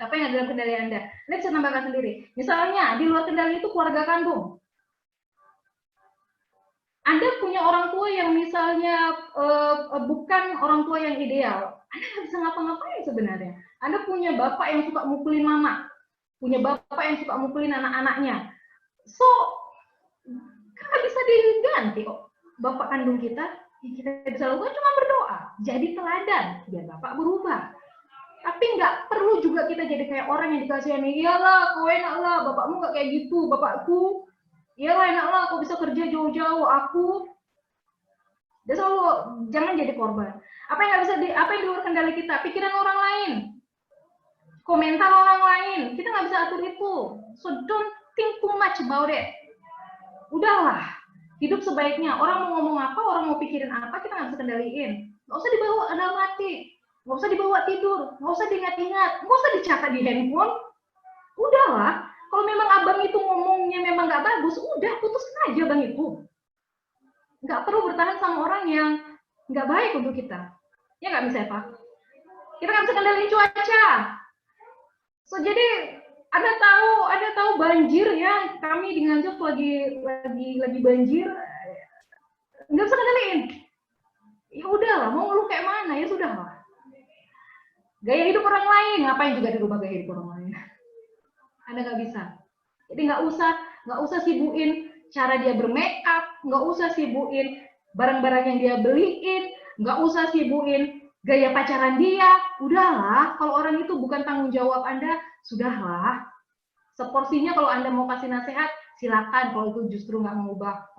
Apa yang ada dalam kendali Anda. Anda bisa tambahkan sendiri. Misalnya di luar kendali itu keluarga kandung. Anda punya orang tua yang misalnya bukan orang tua yang ideal. Anda nggak bisa ngapa-ngapain sebenarnya. Anda punya bapak yang suka mukulin mama. Punya bapak yang suka mukulin anak-anaknya. So, kan bisa diganti kok. Bapak kandung kita, yang kita bisa lakukan cuma berdoa. Jadi teladan, biar bapak berubah. Tapi nggak perlu juga kita jadi kayak orang yang dikasihani, iyalah, kau enak lah, bapakmu nggak kayak gitu, bapakku. Iyalah enak lah, kau bisa kerja jauh-jauh, aku. Dia selalu, jangan jadi korban. Apa yang di luar kendali kita? Pikiran orang lain. Komentar orang lain, kita nggak bisa atur itu. So don't think too much about it. Udahlah, hidup sebaiknya. Orang mau ngomong apa, orang mau pikirin apa, kita nggak bisa kendaliin. Nggak usah dibawa dalam hati, nggak usah dibawa tidur, nggak usah diingat-ingat, nggak usah dicatat di handphone. Udahlah, kalau memang abang itu ngomongnya memang nggak bagus, udah putuskan aja bang itu. Nggak perlu bertahan sama orang yang nggak baik untuk kita. Ya nggak bisa ya Pak? Kita nggak bisa kendaliin cuaca. So jadi Anda tahu banjir ya, kami di Nganjuk lagi banjir, nggak bisa kendaliin. Ya udahlah, mau ngeluh kayak mana ya sudahlah. Gaya hidup orang lain, ngapain juga dirubah gaya hidup orang lain? Anda nggak bisa. Jadi nggak usah sibuin cara dia bermake up, nggak usah sibuin barang-barang yang dia beliin, nggak usah sibuin gaya pacaran dia. Udahlah, kalau orang itu bukan tanggung jawab Anda, sudahlah. Seporsinya kalau Anda mau kasih nasihat, silakan. Kalau itu justru nggak mengubah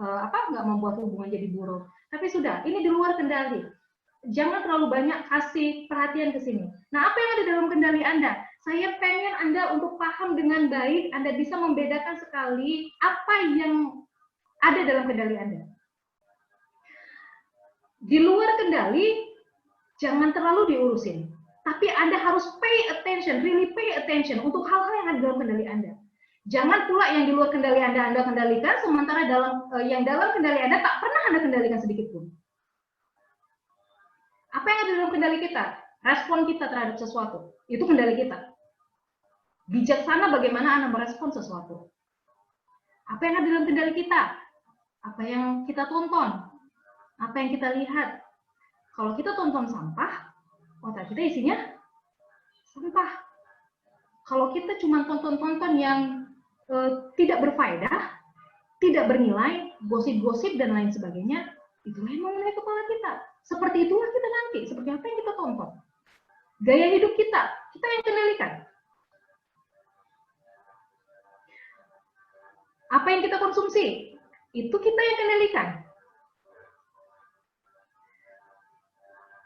nggak membuat hubungan jadi buruk. Tapi sudah, ini di luar kendali. Jangan terlalu banyak kasih perhatian ke sini. Nah, apa yang ada dalam kendali Anda? Saya pengen Anda untuk paham dengan baik, Anda bisa membedakan sekali apa yang ada dalam kendali Anda. Di luar kendali, jangan terlalu diurusin. Tapi Anda harus pay attention, really pay attention untuk hal-hal yang ada dalam kendali Anda. Jangan pula yang di luar kendali Anda kendalikan, sementara yang dalam kendali Anda tak pernah Anda kendalikan sedikit pun. Apa yang ada dalam kendali kita? Respon kita terhadap sesuatu. Itu kendali kita. Bijaksana bagaimana Anda merespon sesuatu. Apa yang ada dalam kendali kita? Apa yang kita tonton? Apa yang kita lihat? Kalau kita tonton sampah, otak kita isinya sampah. Kalau kita cuma tonton-tonton yang tidak berfaedah, tidak bernilai, gosip-gosip dan lain sebagainya, itulah yang mengenai kepala kita. Seperti itulah kita nanti, seperti apa yang kita tonton. Gaya hidup kita yang kendalikan. Apa yang kita konsumsi, itu kita yang kendalikan.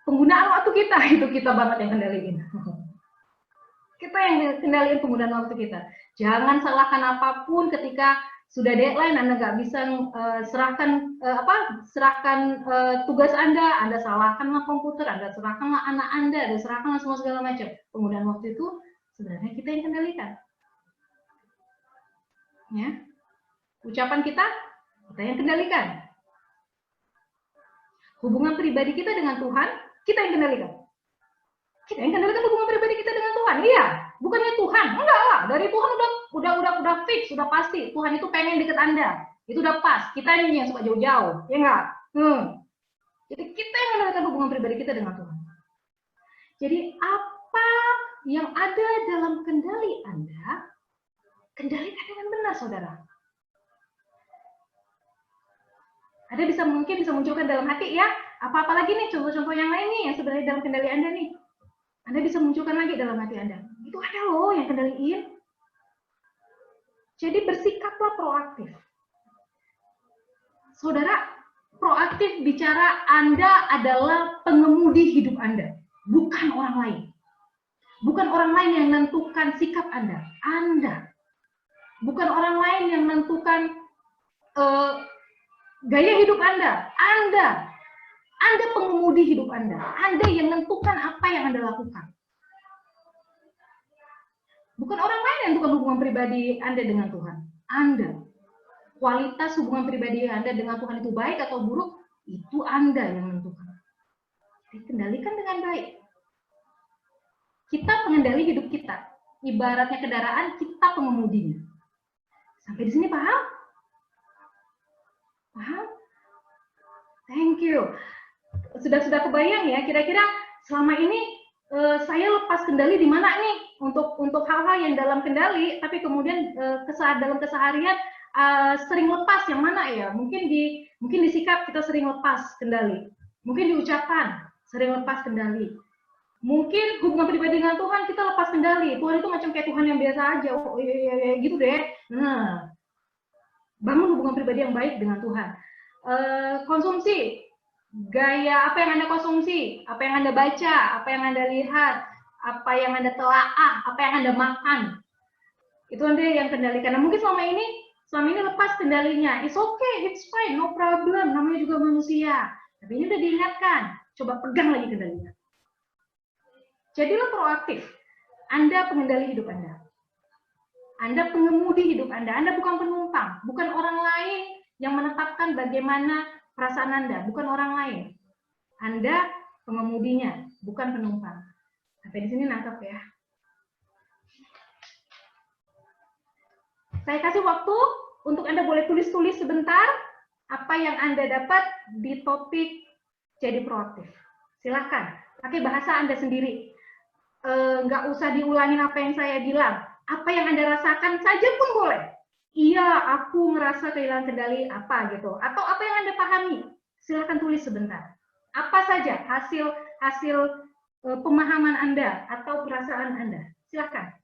Penggunaan waktu kita, itu kita banget yang kendalikan. Kita yang kendalikan penggunaan waktu kita. Jangan salahkan apapun ketika sudah deadline, Anda nggak bisa serahkan tugas Anda salahkanlah komputer, Anda serahkanlah anak Anda serahkanlah semua segala macam. Penggunaan waktu itu sebenarnya kita yang kendalikan. Ya. Ucapan kita yang kendalikan. Hubungan pribadi kita dengan Tuhan, kita yang kendalikan. Kita yang kendalikan hubungan pribadi kita dengan Tuhan. Iya, bukannya Tuhan. Enggak lah, dari Tuhan udah fix, udah pasti. Tuhan itu pengen deket Anda. Itu udah pas. Kita ini yang suka jauh-jauh, ya enggak? Jadi kita yang kendalikan hubungan pribadi kita dengan Tuhan. Jadi apa yang ada dalam kendali Anda, kendalikan dengan benar, saudara. Ada mungkin bisa munculkan dalam hati ya. Apa-apa lagi nih contoh-contoh yang lain nih yang sebenarnya dalam kendali Anda nih. Anda bisa munculkan lagi dalam hati Anda. Itu ada loh yang kendaliin. Jadi bersikaplah proaktif. Saudara, proaktif bicara Anda adalah pengemudi hidup Anda, bukan orang lain. Bukan orang lain yang menentukan sikap Anda. Anda. Bukan orang lain yang menentukan gaya hidup Anda. Anda pengemudi hidup Anda. Anda yang menentukan apa yang Anda lakukan. Bukan orang lain yang menentukan hubungan pribadi Anda dengan Tuhan. Anda. Kualitas hubungan pribadi Anda dengan Tuhan itu baik atau buruk, itu Anda yang menentukan. Jadi kendalikan dengan baik. Kita pengendali hidup kita. Ibaratnya kendaraan, kita pengemudinya. Sampai di sini paham? Paham? Thank you. Sudah kebayang ya, kira-kira selama ini saya lepas kendali di mana nih untuk hal-hal yang dalam kendali, tapi kemudian dalam keseharian sering lepas yang mana ya? Mungkin di sikap kita sering lepas kendali, mungkin di ucapan sering lepas kendali, mungkin hubungan pribadi dengan Tuhan kita lepas kendali. Tuhan itu macam kayak Tuhan yang biasa aja, oh iya gitu deh. Nah, bangun hubungan pribadi yang baik dengan Tuhan. Konsumsi. Gaya apa yang Anda konsumsi, apa yang Anda baca, apa yang Anda lihat, apa yang Anda telaah, apa yang Anda makan. Itu Anda yang kendalikan. Nah, mungkin selama ini lepas kendalinya. It's okay, it's fine, no problem. Namanya juga manusia. Tapi ini udah diingatkan. Coba pegang lagi kendalinya. Jadilah proaktif. Anda pengendali hidup Anda. Anda pengemudi hidup Anda. Anda bukan penumpang, bukan orang lain yang menetapkan bagaimana perasaan Anda, bukan orang lain. Anda pengemudinya, bukan penumpang. Sampai di sini nangkep ya. Saya kasih waktu untuk Anda boleh tulis-tulis sebentar apa yang Anda dapat di topik jadi proaktif. Silahkan, pakai bahasa Anda sendiri. Nggak usah diulangin apa yang saya bilang. Apa yang Anda rasakan saja pun boleh. Iya, aku ngerasa kehilangan kendali apa gitu. Atau apa yang Anda pahami. Silahkan tulis sebentar. Apa saja hasil pemahaman Anda atau perasaan Anda. Silahkan.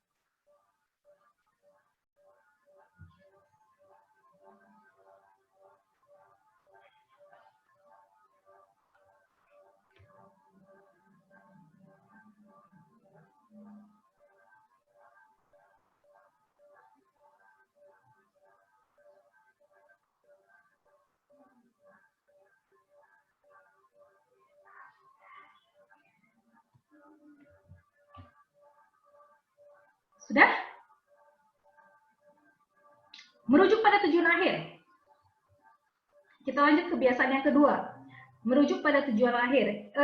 Sudah? Merujuk pada tujuan akhir. Kita lanjut kebiasaan yang kedua. Merujuk pada tujuan akhir.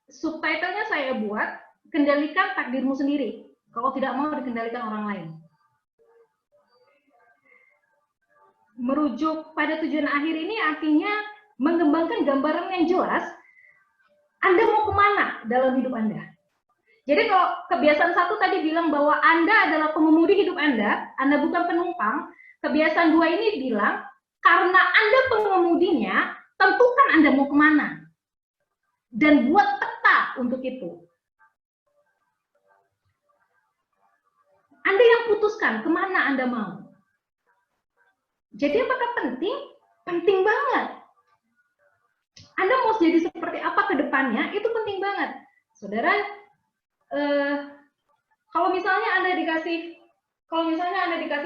Subtitlenya saya buat, kendalikan takdirmu sendiri. Kalau tidak mau dikendalikan orang lain. Merujuk pada tujuan akhir ini artinya mengembangkan gambaran yang jelas, Anda mau kemana dalam hidup Anda. Jadi kalau kebiasaan satu tadi bilang bahwa Anda adalah pengemudi hidup Anda bukan penumpang. Kebiasaan dua ini bilang, karena Anda pengemudinya, tentukan Anda mau kemana. Dan buat peta untuk itu. Anda yang putuskan kemana Anda mau. Jadi apakah penting? Penting banget. Anda mau jadi seperti apa ke depannya, itu penting banget. Saudara, kalau misalnya Anda dikasih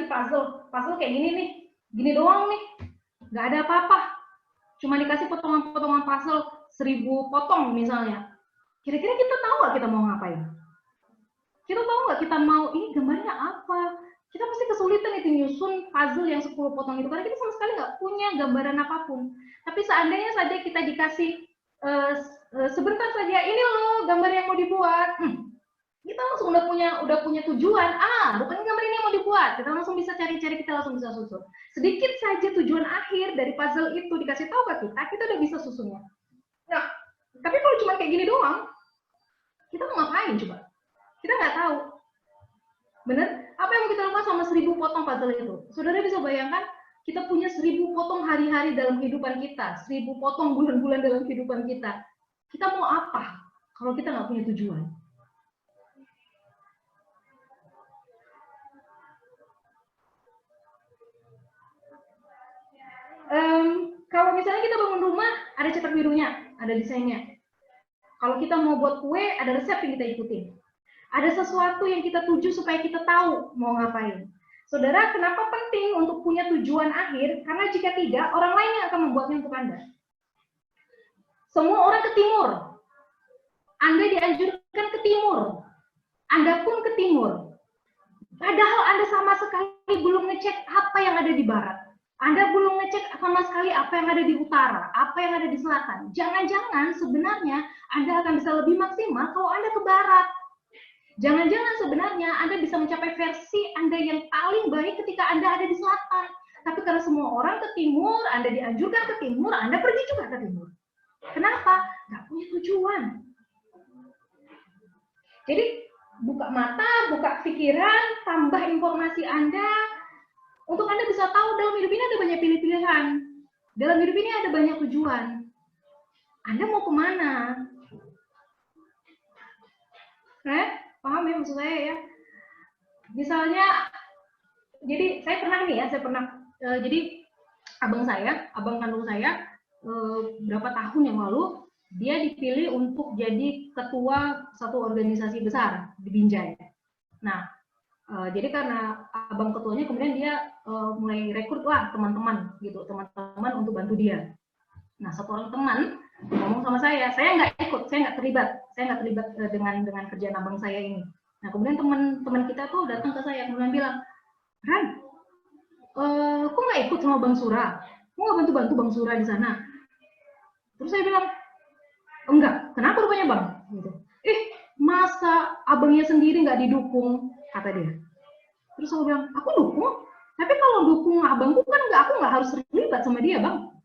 puzzle kayak gini nih, gini doang nih, nggak ada apa-apa, cuma dikasih potongan-potongan puzzle 1000 potong misalnya, kira-kira kita tahu nggak kita mau ngapain? Kita tahu nggak kita mau ini gambarnya apa? Kita pasti kesulitan itu nyusun puzzle yang 10 potong itu, karena kita sama sekali nggak punya gambaran apapun. Tapi seandainya saja kita dikasih sebentar saja, ini loh gambar yang mau dibuat, kita langsung udah punya tujuan. Bukan gambar ini yang mau dibuat, kita langsung bisa cari-cari, kita langsung bisa susun. Sedikit saja tujuan akhir dari puzzle itu dikasih tahu ke kita udah bisa susunnya. Nah, tapi kalau cuma kayak gini doang, kita mau ngapain coba? Kita nggak tahu. Bener? Apa yang mau kita lakukan sama 1000 potong puzzle itu? Saudara bisa bayangkan, kita punya 1000 potong hari-hari dalam kehidupan kita, 1000 potong bulan-bulan dalam kehidupan kita. Kita mau apa kalau kita nggak punya tujuan? Kalau misalnya kita bangun rumah, ada cetak birunya, ada desainnya. Kalau kita mau buat kue, ada resep yang kita ikutin. Ada sesuatu yang kita tuju supaya kita tahu mau ngapain. Saudara, kenapa penting untuk punya tujuan akhir? Karena jika tidak, orang lain yang akan membuatnya untuk Anda. Semua orang ke timur. Anda dianjurkan ke timur. Anda pun ke timur. Padahal Anda sama sekali belum ngecek apa yang ada di barat. Anda belum ngecek sama sekali apa yang ada di utara, apa yang ada di selatan. Jangan-jangan sebenarnya Anda akan bisa lebih maksimal kalau Anda ke barat. Jangan-jangan sebenarnya Anda bisa mencapai versi Anda yang paling baik ketika Anda ada di selatan. Tapi karena semua orang ke timur, Anda dianjurkan ke timur, Anda pergi juga ke timur. Kenapa? Nggak punya tujuan. Jadi buka mata, buka pikiran, tambah informasi Anda, untuk Anda bisa tahu dalam hidup ini ada banyak pilih-pilihan. Dalam hidup ini ada banyak tujuan. Anda mau kemana? Paham ya maksud saya ya? Misalnya, jadi saya pernah jadi abang kandung saya, berapa tahun yang lalu, dia dipilih untuk jadi ketua satu organisasi besar di Binjai. Nah, jadi karena abang ketuanya, kemudian dia mulai rekrut lah teman-teman gitu, teman-teman untuk bantu dia. Nah, satu orang teman ngomong sama saya nggak ikut, saya nggak terlibat dengan kerjaan abang saya ini. Nah, kemudian teman-teman kita tuh datang ke saya, kemudian bilang, Ran, kok nggak ikut sama Bang Sura? Kok nggak bantu-bantu Bang Sura di sana? Terus saya bilang, enggak, kenapa rupanya Bang? Gitu. Masa abangnya sendiri nggak didukung, kata dia. Terus aku bilang, aku dukung, tapi kalau dukung abangku kan aku nggak harus terlibat sama dia, Bang.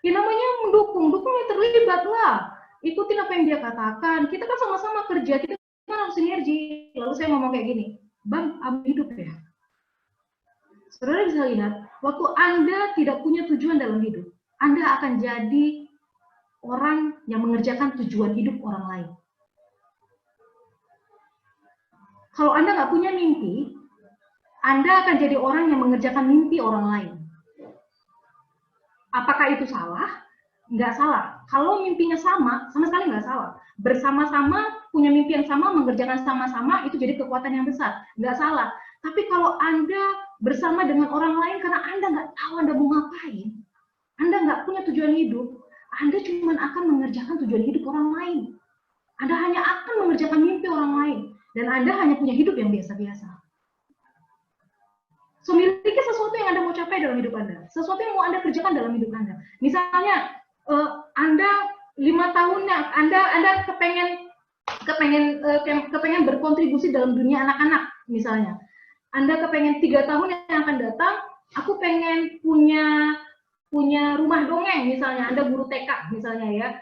Ya namanya dukungnya terlibat lah. Ikutin apa yang dia katakan. Kita kan sama-sama kerja, kita kan harus sinergi. Lalu saya ngomong kayak gini, Bang, abang hidup ya. Saudara bisa lihat, waktu Anda tidak punya tujuan dalam hidup, Anda akan jadi orang yang mengerjakan tujuan hidup orang lain. Kalau Anda nggak punya mimpi, Anda akan jadi orang yang mengerjakan mimpi orang lain. Apakah itu salah? Nggak salah. Kalau mimpinya sama sekali nggak salah. Bersama-sama, punya mimpi yang sama, mengerjakan sama-sama, itu jadi kekuatan yang besar. Nggak salah. Tapi kalau Anda bersama dengan orang lain karena Anda nggak tahu Anda mau ngapain, Anda nggak punya tujuan hidup, Anda cuma akan mengerjakan tujuan hidup orang lain. Anda hanya akan mengerjakan mimpi orang lain. Dan Anda hanya punya hidup yang biasa-biasa. So, miliki sesuatu yang Anda mau capai dalam hidup Anda, sesuatu yang mau Anda kerjakan dalam hidup Anda. Misalnya, Anda 5 tahunnya, Anda kepengen berkontribusi dalam dunia anak-anak, misalnya. Anda kepengen 3 tahun yang akan datang, aku pengen punya rumah dongeng, misalnya. Anda guru TK, misalnya ya.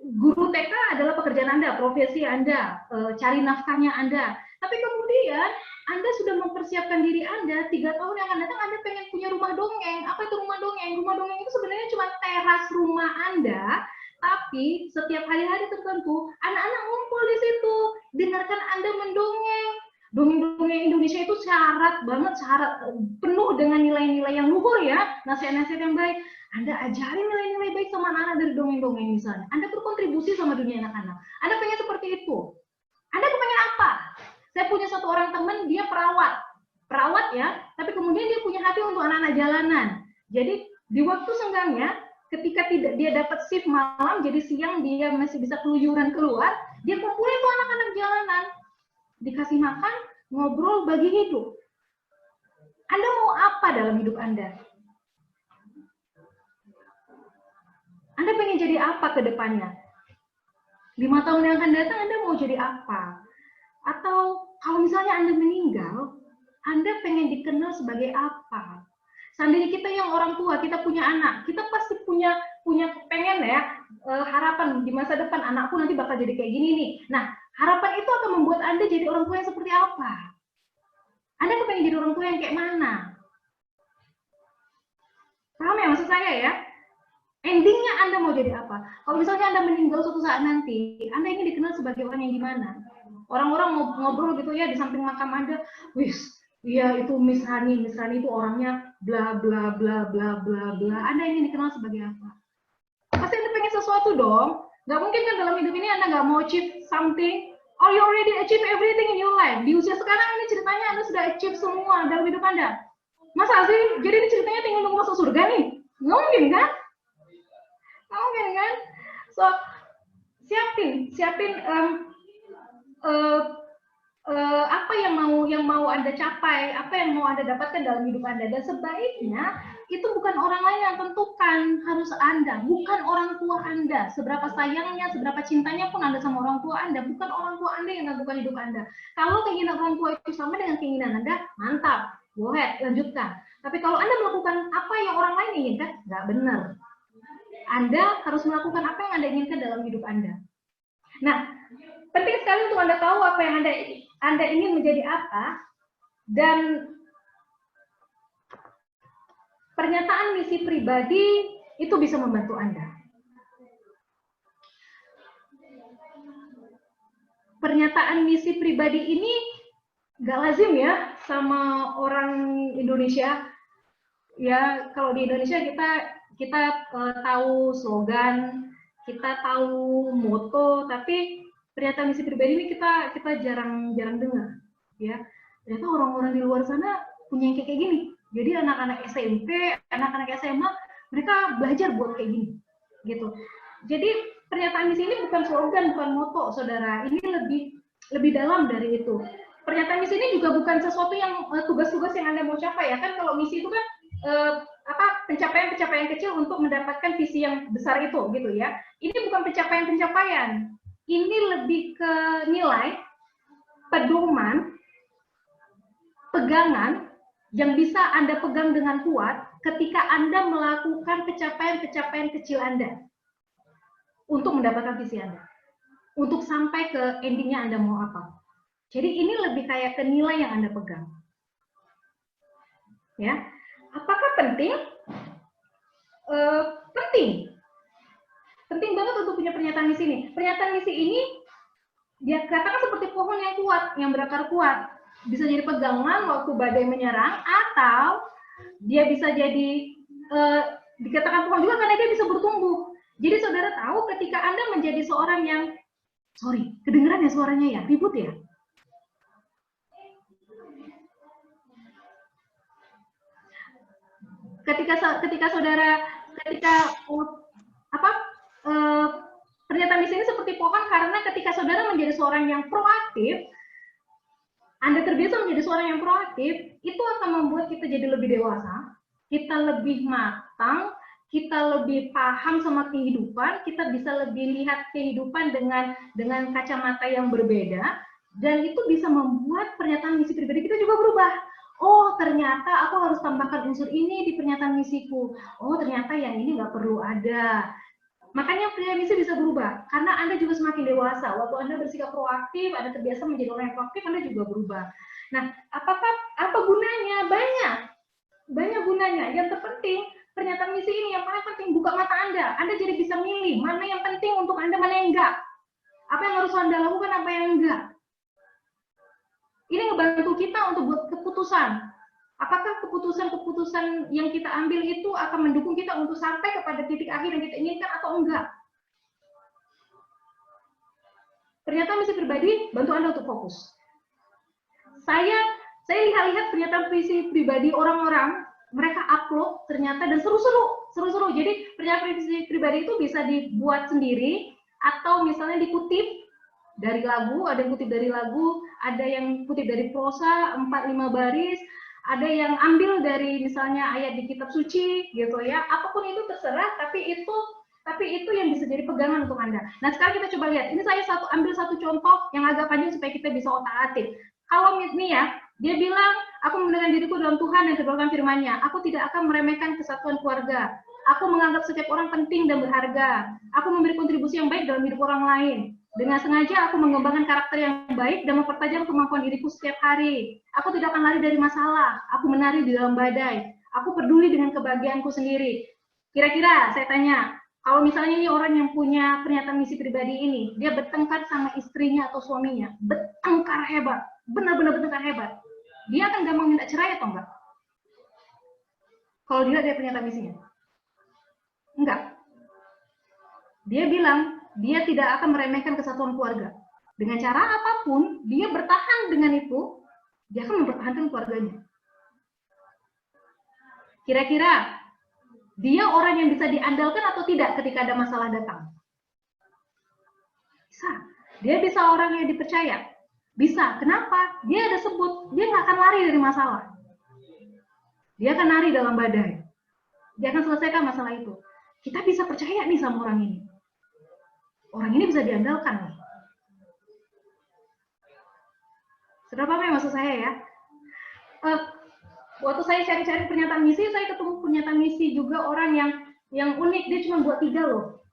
Guru TK adalah pekerjaan Anda, profesi Anda, cari nafkahnya Anda. Tapi kemudian Anda sudah mempersiapkan diri Anda, 3 tahun yang akan datang Anda pengen punya rumah dongeng. Apa itu rumah dongeng? Rumah dongeng itu sebenarnya cuma teras rumah Anda, tapi setiap hari-hari tertentu anak-anak ngumpul di situ, dengarkan Anda mendongeng. Dongeng-dongeng Indonesia itu syarat penuh dengan nilai-nilai yang luhur ya, nasihat-nasihat yang baik. Anda ajari nilai-nilai baik sama anak-anak dari dongeng-dongeng misalnya. Anda berkontribusi sama dunia anak-anak. Anda pengen seperti itu. Anda kepengen apa? Saya punya satu orang teman, dia perawat ya, tapi kemudian dia punya hati untuk anak-anak jalanan. Jadi di waktu senggangnya, ketika dia dapat shift malam, jadi siang dia masih bisa keluyuran keluar, dia kumpulin tuh anak-anak jalanan, dikasih makan, ngobrol, bagi hidup. Anda mau apa dalam hidup Anda? Anda pengen jadi apa ke depannya? 5 tahun yang akan datang Anda mau jadi apa? Atau kalau misalnya Anda meninggal, Anda pengen dikenal sebagai apa? Seandainya kita yang orang tua, kita punya anak, kita pasti punya pengen ya, harapan di masa depan anakku nanti bakal jadi kayak gini nih. Nah, harapan itu akan membuat Anda jadi orang tua yang seperti apa? Anda kepengen jadi orang tua yang kayak mana? Paham ya maksud saya ya? Endingnya Anda mau jadi apa? Kalau misalnya Anda meninggal suatu saat nanti, Anda ingin dikenal sebagai orang yang gimana? Orang-orang ngobrol gitu ya di samping makam Anda, wis, iya itu Miss Rani itu orangnya bla bla bla bla bla bla. Anda ingin dikenal sebagai apa? Pasti Anda pengen sesuatu dong. Nggak mungkin kan dalam hidup ini Anda nggak mau achieve something, or you already achieve everything in your life. Di usia sekarang ini ceritanya Anda sudah achieve semua dalam hidup Anda. Masa sih? Jadi ini ceritanya tinggal nunggu masuk surga nih? Nggak mungkin kan? Nggak mungkin kan? So, siapin apa yang mau Anda capai, apa yang mau Anda dapatkan dalam hidup Anda. Dan sebaiknya itu bukan orang lain yang tentukan, harus Anda, bukan orang tua Anda. Seberapa sayangnya, seberapa cintanya pun Anda sama orang tua Anda, bukan orang tua Anda yang menentukan hidup Anda. Kalau keinginan orang tua itu sama dengan keinginan Anda, mantap, go ahead, lanjutkan. Tapi kalau Anda melakukan apa yang orang lain inginkan, nggak benar. Anda harus melakukan apa yang Anda inginkan dalam hidup Anda. Nah, penting sekali untuk Anda tahu apa yang Anda ingin menjadi apa, dan pernyataan misi pribadi itu bisa membantu Anda. Pernyataan misi pribadi ini nggak lazim ya sama orang Indonesia. Ya, kalau di Indonesia kita tahu slogan, kita tahu moto, tapi pernyataan misi pribadi ini kita jarang dengar, ya. Ternyata orang-orang di luar sana punya yang kayak gini. Jadi anak-anak SMP, anak-anak SMA, mereka belajar buat kayak gini, gitu. Jadi pernyataan misi ini bukan slogan, bukan moto, saudara. Ini lebih dalam dari itu. Pernyataan misi ini juga bukan sesuatu yang tugas-tugas yang Anda mau capai, ya kan? Kalau misi itu kan pencapaian-pencapaian kecil untuk mendapatkan visi yang besar itu, gitu ya. Ini bukan pencapaian-pencapaian. Ini lebih ke nilai, pedoman, pegangan yang bisa Anda pegang dengan kuat ketika Anda melakukan pencapaian-pencapaian kecil Anda untuk mendapatkan visi Anda, untuk sampai ke endingnya Anda mau apa. Jadi ini lebih kayak ke nilai yang Anda pegang. Ya, apakah penting? Penting. Penting banget untuk punya pernyataan misi ini. Pernyataan misi ini dia katakan seperti pohon yang kuat, yang berakar kuat. Bisa jadi pegangan waktu badai menyerang, atau dia bisa jadi dikatakan pohon juga karena dia bisa bertumbuh. Jadi saudara tahu ketika Anda menjadi seorang yang, sorry, kedengeran ya suaranya ya, ribut ya? Ketika saudara pernyataan misi ini seperti pohon karena ketika saudara menjadi seorang yang proaktif, Anda terbiasa menjadi seorang yang proaktif, itu akan membuat kita jadi lebih dewasa, kita lebih matang, kita lebih paham sama kehidupan, kita bisa lebih lihat kehidupan dengan kacamata yang berbeda, dan itu bisa membuat pernyataan misi pribadi kita juga berubah. Oh, ternyata aku harus tambahkan unsur ini di pernyataan misiku. Oh, ternyata yang ini nggak perlu ada. Makanya pernyataan misi bisa berubah, karena Anda juga semakin dewasa. Waktu Anda bersikap proaktif, Anda terbiasa menjadi orang yang proaktif, Anda juga berubah. Nah, apa gunanya? Banyak gunanya. Yang terpenting, pernyataan misi ini yang paling penting, buka mata Anda. Anda jadi bisa milih mana yang penting untuk Anda, mana yang enggak. Apa yang harus Anda lakukan, apa yang enggak. Ini ngebantu kita untuk buat keputusan. Apakah keputusan-keputusan yang kita ambil itu akan mendukung kita untuk sampai kepada titik akhir yang kita inginkan atau enggak? Pernyataan misi pribadi bantu Anda untuk fokus. Saya lihat pernyataan misi pribadi orang-orang, mereka upload ternyata dan seru-seru. Jadi pernyataan misi pribadi itu bisa dibuat sendiri atau misalnya dikutip dari lagu, ada yang kutip dari lagu, ada yang kutip dari prosa 4-5 baris, ada yang ambil dari misalnya ayat di kitab suci gitu ya. Apapun itu terserah, tapi itu yang bisa jadi pegangan untuk Anda. Nah, sekarang kita coba lihat. Ini saya ambil satu contoh yang agak panjang supaya kita bisa otak-atik. Kalau nih ya, dia bilang, aku memenangkan diriku dalam Tuhan dan kedaulatan firman-Nya. Aku tidak akan meremehkan kesatuan keluarga. Aku menganggap setiap orang penting dan berharga. Aku memberi kontribusi yang baik dalam hidup orang lain. Dengan sengaja aku mengembangkan karakter yang baik dan mempertajam kemampuan diriku setiap hari. Aku tidak akan lari dari masalah. Aku menari di dalam badai. Aku peduli dengan kebahagiaanku sendiri. Kira-kira saya tanya, kalau misalnya ini orang yang punya pernyataan misi pribadi ini, dia bertengkar sama istrinya atau suaminya, bertengkar hebat, benar-benar bertengkar hebat. Dia akan gampang minta cerai atau enggak? Kalau dia ada pernyataan misinya? Enggak. Dia bilang, dia tidak akan meremehkan kesatuan keluarga. Dengan cara apapun, dia bertahan dengan itu, dia akan mempertahankan keluarganya. Kira-kira, dia orang yang bisa diandalkan atau tidak ketika ada masalah datang? Bisa. Dia bisa orang yang dipercaya. Bisa. Kenapa? Dia ada sebut, dia nggak akan lari dari masalah. Dia akan lari dalam badai. Dia akan selesaikan masalah itu. Kita bisa percaya nih sama orang ini. Orang ini bisa diandalkan nih. Sudah paham ya maksud saya ya? Waktu saya cari-cari pernyataan misi, saya ketemu pernyataan misi juga orang yang unik. Dia cuma buat 3 loh.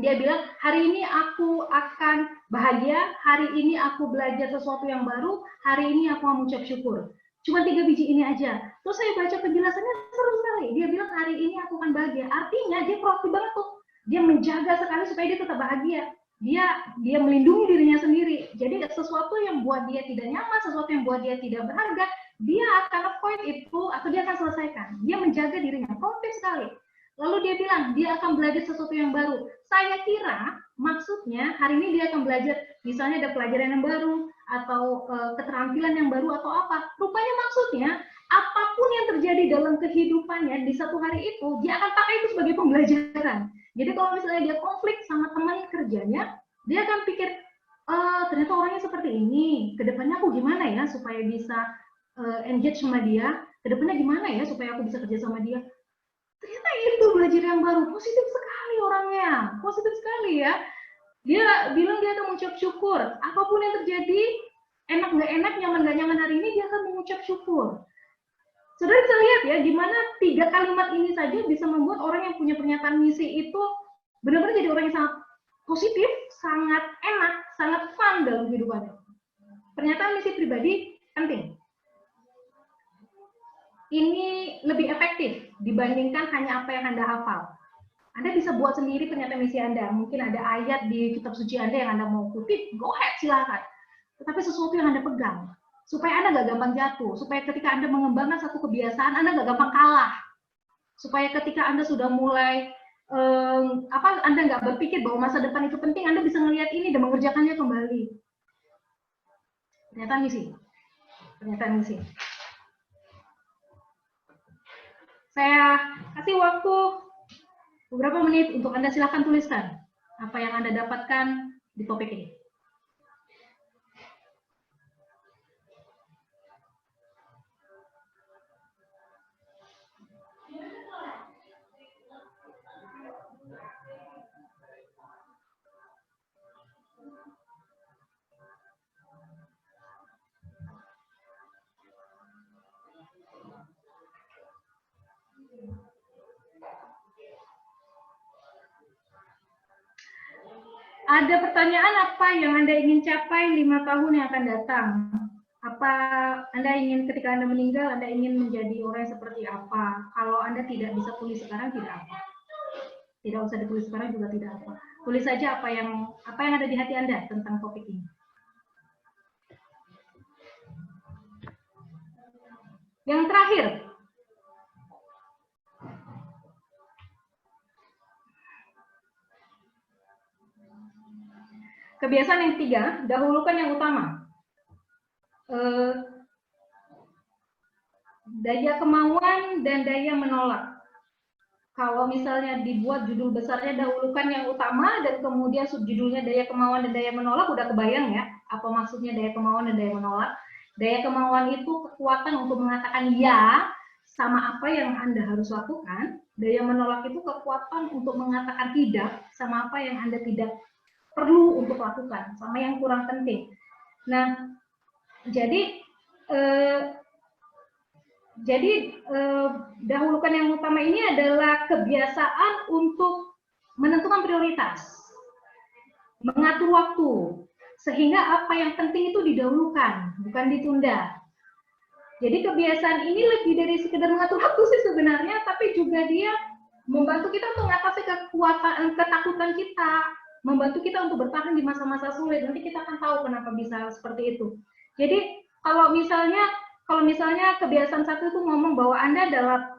Dia bilang, hari ini aku akan bahagia, hari ini aku belajar sesuatu yang baru, hari ini aku mengucap syukur. Cuma 3 biji ini aja. Terus saya baca penjelasannya, seru sekali. Dia bilang, hari ini aku akan bahagia. Artinya dia proaktif banget tuh. Dia menjaga sekali supaya dia tetap bahagia. Dia melindungi dirinya sendiri. Jadi sesuatu yang buat dia tidak nyaman, sesuatu yang buat dia tidak berharga, dia akan avoid itu atau dia akan selesaikan. Dia menjaga dirinya, proaktif sekali. Lalu dia bilang, dia akan belajar sesuatu yang baru. Saya kira maksudnya hari ini dia akan belajar, misalnya ada pelajaran yang baru, atau keterampilan yang baru, atau apa. Rupanya maksudnya, apapun yang terjadi dalam kehidupannya di satu hari itu, dia akan pakai itu sebagai pembelajaran. Jadi kalau misalnya dia konflik sama teman kerjanya, dia akan pikir, ternyata orangnya seperti ini, kedepannya aku gimana ya supaya bisa engage sama dia, kedepannya gimana ya supaya aku bisa kerja sama dia. Ternyata itu belajar yang baru, positif sekali orangnya, positif sekali ya. Dia bilang dia akan mengucap syukur, apapun yang terjadi, enak nggak enak, nyaman nggak nyaman hari ini, dia akan mengucap syukur. Saudara bisa lihat ya, gimana 3 kalimat ini saja bisa membuat orang yang punya pernyataan misi itu benar-benar jadi orang yang sangat positif, sangat enak, sangat fun dalam kehidupannya. Pernyataan misi pribadi penting. Ini lebih efektif dibandingkan hanya apa yang Anda hafal. Anda bisa buat sendiri pernyataan misi Anda. Mungkin ada ayat di kitab suci Anda yang Anda mau kutip, go ahead, silakan. Tetapi sesuatu yang Anda pegang. Supaya Anda nggak gampang jatuh, supaya ketika Anda mengembangkan satu kebiasaan, Anda nggak gampang kalah. Supaya ketika Anda sudah mulai, Anda nggak berpikir bahwa masa depan itu penting, Anda bisa melihat ini dan mengerjakannya kembali. Pernyataan misi. Pernyataan misi. Saya kasih waktu beberapa menit untuk Anda silakan tuliskan apa yang Anda dapatkan di topik ini. Ada pertanyaan apa yang Anda ingin capai 5 tahun yang akan datang? Apa Anda ingin ketika Anda meninggal, Anda ingin menjadi orang yang seperti apa? Kalau Anda tidak bisa tulis sekarang, tidak apa. Tidak usah ditulis sekarang juga tidak apa. Tulis saja apa yang ada di hati Anda tentang topik ini. Yang terakhir, kebiasaan yang ketiga, dahulukan yang utama. Daya kemauan dan daya menolak. Kalau misalnya dibuat judul besarnya dahulukan yang utama dan kemudian subjudulnya daya kemauan dan daya menolak, udah kebayang ya apa maksudnya daya kemauan dan daya menolak. Daya kemauan itu kekuatan untuk mengatakan ya sama apa yang Anda harus lakukan. Daya menolak itu kekuatan untuk mengatakan tidak sama apa yang Anda tidak perlu untuk lakukan, sama yang kurang penting. Nah, jadi dahulukan yang utama ini adalah kebiasaan untuk menentukan prioritas, mengatur waktu, sehingga apa yang penting itu didahulukan, bukan ditunda. Jadi kebiasaan ini lebih dari sekedar mengatur waktu sih sebenarnya, tapi juga dia membantu kita untuk mengatasi ketakutan kita, membantu kita untuk bertahan di masa-masa sulit. Nanti kita akan tahu kenapa bisa seperti itu. Jadi kalau misalnya kebiasaan satu itu ngomong bahwa Anda adalah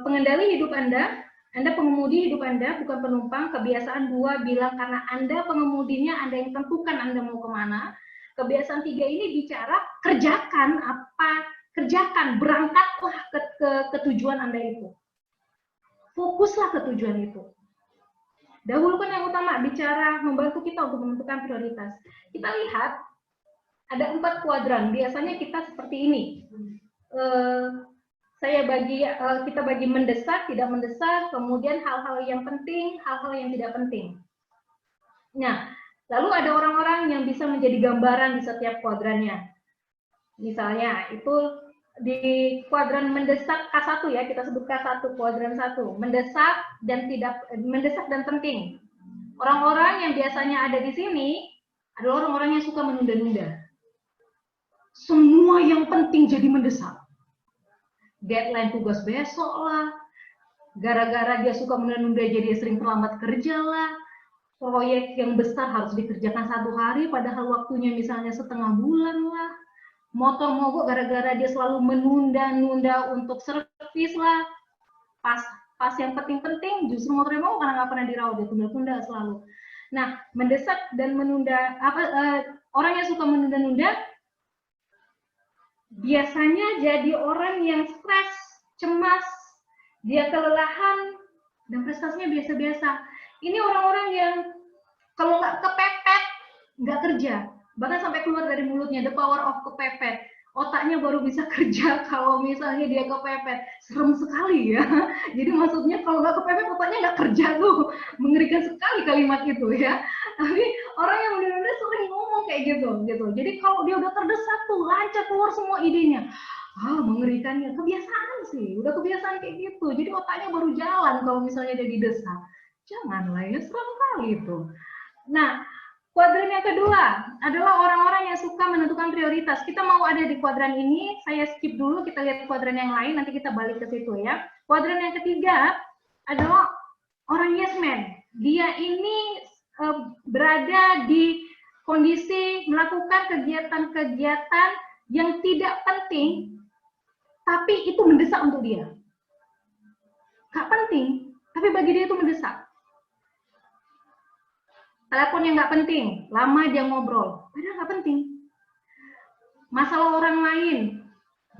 pengendali hidup Anda pengemudi hidup Anda, bukan penumpang. Kebiasaan 2 bilang karena Anda pengemudinya, Anda yang tentukan Anda mau kemana. Kebiasaan 3 ini bicara kerjakan, berangkatlah ke tujuan Anda itu. Fokuslah ke tujuan itu. Dahulukan yang utama, bicara membantu kita untuk menentukan prioritas. Kita lihat, ada 4 kuadran, biasanya kita seperti ini. Kita bagi mendesak, tidak mendesak, kemudian hal-hal yang penting, hal-hal yang tidak penting. Nah, lalu ada orang-orang yang bisa menjadi gambaran di setiap kuadrannya. Misalnya, itu di kuadran mendesak K1 ya, kita sebut K1, kuadran 1. Mendesak dan penting. Orang-orang yang biasanya ada di sini adalah orang-orang yang suka menunda-nunda. Semua yang penting jadi mendesak. Deadline tugas besok lah, gara-gara dia suka menunda-nunda jadi dia sering terlambat kerja lah, proyek yang besar harus dikerjakan 1 hari padahal waktunya misalnya setengah bulan lah, motor mogok gara-gara dia selalu menunda-nunda untuk servis lah, pas yang penting-penting justru motornya mau karena nggak pernah dirawat, dia tunda-tunda selalu. Nah, mendesak dan menunda, orang yang suka menunda-nunda biasanya jadi orang yang stres, cemas, dia kelelahan, dan prestasinya biasa-biasa. Ini orang-orang yang kalau nggak kepepet, nggak kerja. Bahkan sampai keluar dari mulutnya, the power of kepepet. Otaknya baru bisa kerja kalau misalnya dia kepepet. Serem sekali ya. Jadi maksudnya kalau nggak kepepet, otaknya nggak kerja tuh. Mengerikan sekali kalimat itu ya. Tapi orang yang benar-benar sering ngomong kayak gitu. Jadi kalau dia udah terdesak tuh, lancar keluar semua idenya. Mengerikannya. Kebiasaan sih, udah kebiasaan kayak gitu. Jadi otaknya baru jalan kalau misalnya dia didesak. Janganlah ya, serem kali itu. Nah, kuadran yang kedua adalah orang-orang yang suka menentukan prioritas. Kita mau ada di kuadran ini, saya skip dulu, kita lihat kuadran yang lain, nanti kita balik ke situ ya. Kuadran yang ketiga adalah orang yes man. Dia ini berada di kondisi melakukan kegiatan-kegiatan yang tidak penting, tapi itu mendesak untuk dia. Gak penting, tapi bagi dia itu mendesak. Telepon yang nggak penting, lama dia ngobrol, padahal nggak penting. Masalah orang lain,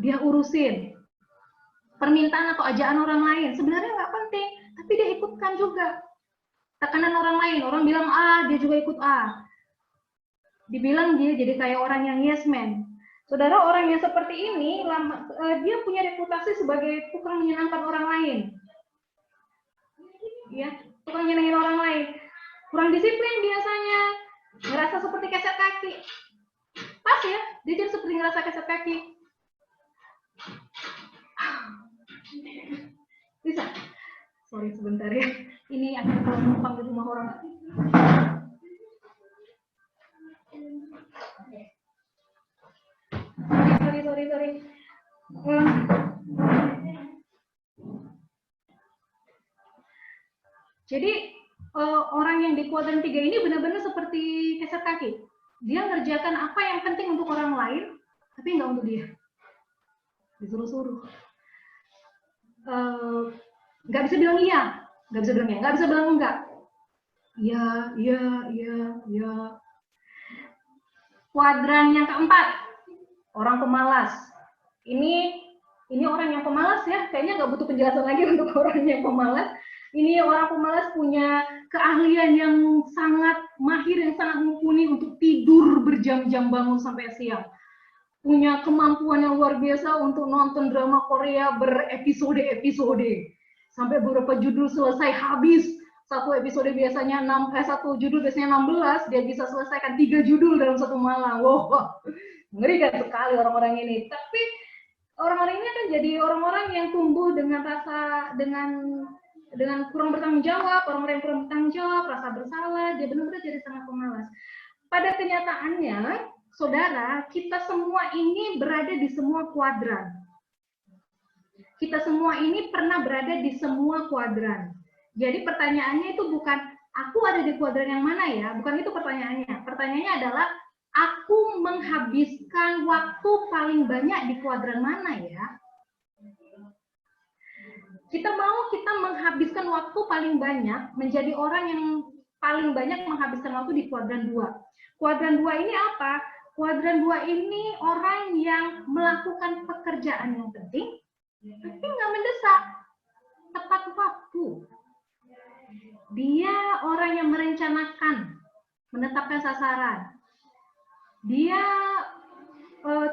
dia urusin. Permintaan atau ajaan orang lain, sebenarnya nggak penting, tapi dia ikutkan juga. Tekanan orang lain, orang bilang A, dia juga ikut A. Dibilang dia jadi kayak orang yang yes man. Saudara, orang yang seperti ini, dia punya reputasi sebagai tukang menyenangkan orang lain. Ya, tukang menyenangkan orang lain. Kurang disiplin biasanya, ngerasa seperti keset kaki. Pas ya, dia jadi seperti ngerasa keset kaki. Bisa? Sorry sebentar ya, ini akan numpang di rumah orang. Jadi orang yang di kuadran 3 ini benar-benar seperti keset kaki. Dia ngerjakan apa yang penting untuk orang lain, tapi nggak untuk dia. Disuruh-suruh. Nggak bisa bilang iya, nggak bisa bilang iya, nggak bisa bilang enggak. Iya, iya, iya, iya. Kuadran yang keempat, orang pemalas. Ini orang yang pemalas ya, kayaknya nggak butuh penjelasan lagi untuk orang yang pemalas. Ini orang pemalas punya keahlian yang sangat mahir, yang sangat mumpuni untuk tidur berjam-jam bangun sampai siang. Punya kemampuan yang luar biasa untuk nonton drama Korea berepisode-episode. Sampai beberapa judul selesai habis. Satu episode biasanya satu judul biasanya 16, dia bisa selesaikan 3 judul dalam satu malam. Wow, ngerikan sekali orang-orang ini. Tapi orang-orang ini kan jadi orang-orang yang tumbuh dengan rasa dengan kurang bertanggung jawab, orang-orang yang kurang bertanggung jawab, rasa bersalah, dia benar-benar jadi sangat pemalas. Pada kenyataannya, saudara, kita semua ini berada di semua kuadran. Kita semua ini pernah berada di semua kuadran. Jadi pertanyaannya itu bukan, aku ada di kuadran yang mana ya? Bukan itu pertanyaannya. Pertanyaannya adalah, aku menghabiskan waktu paling banyak di kuadran mana ya? Kita menghabiskan waktu paling banyak, menjadi orang yang paling banyak menghabiskan waktu di kuadran 2. Kuadran 2 ini apa? Kuadran 2 ini orang yang melakukan pekerjaan yang penting, tapi nggak mendesak, tepat waktu. Dia orang yang merencanakan, menetapkan sasaran. Dia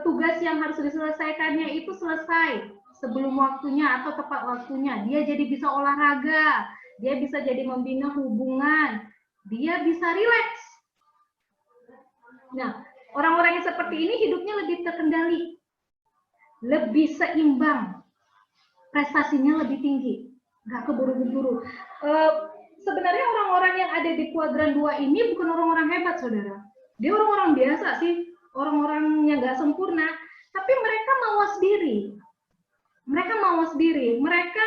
tugas yang harus diselesaikannya itu selesai sebelum waktunya atau tepat waktunya. Dia jadi bisa olahraga, dia bisa jadi membina hubungan, dia bisa rileks. Nah, orang-orang yang seperti ini hidupnya lebih terkendali, lebih seimbang, prestasinya lebih tinggi, nggak keburu-buru. Sebenarnya orang-orang yang ada di kuadran 2 ini bukan orang-orang hebat, saudara. Dia orang-orang biasa sih, orang-orang yang nggak sempurna, tapi mereka mawas diri. Mereka mawas diri, mereka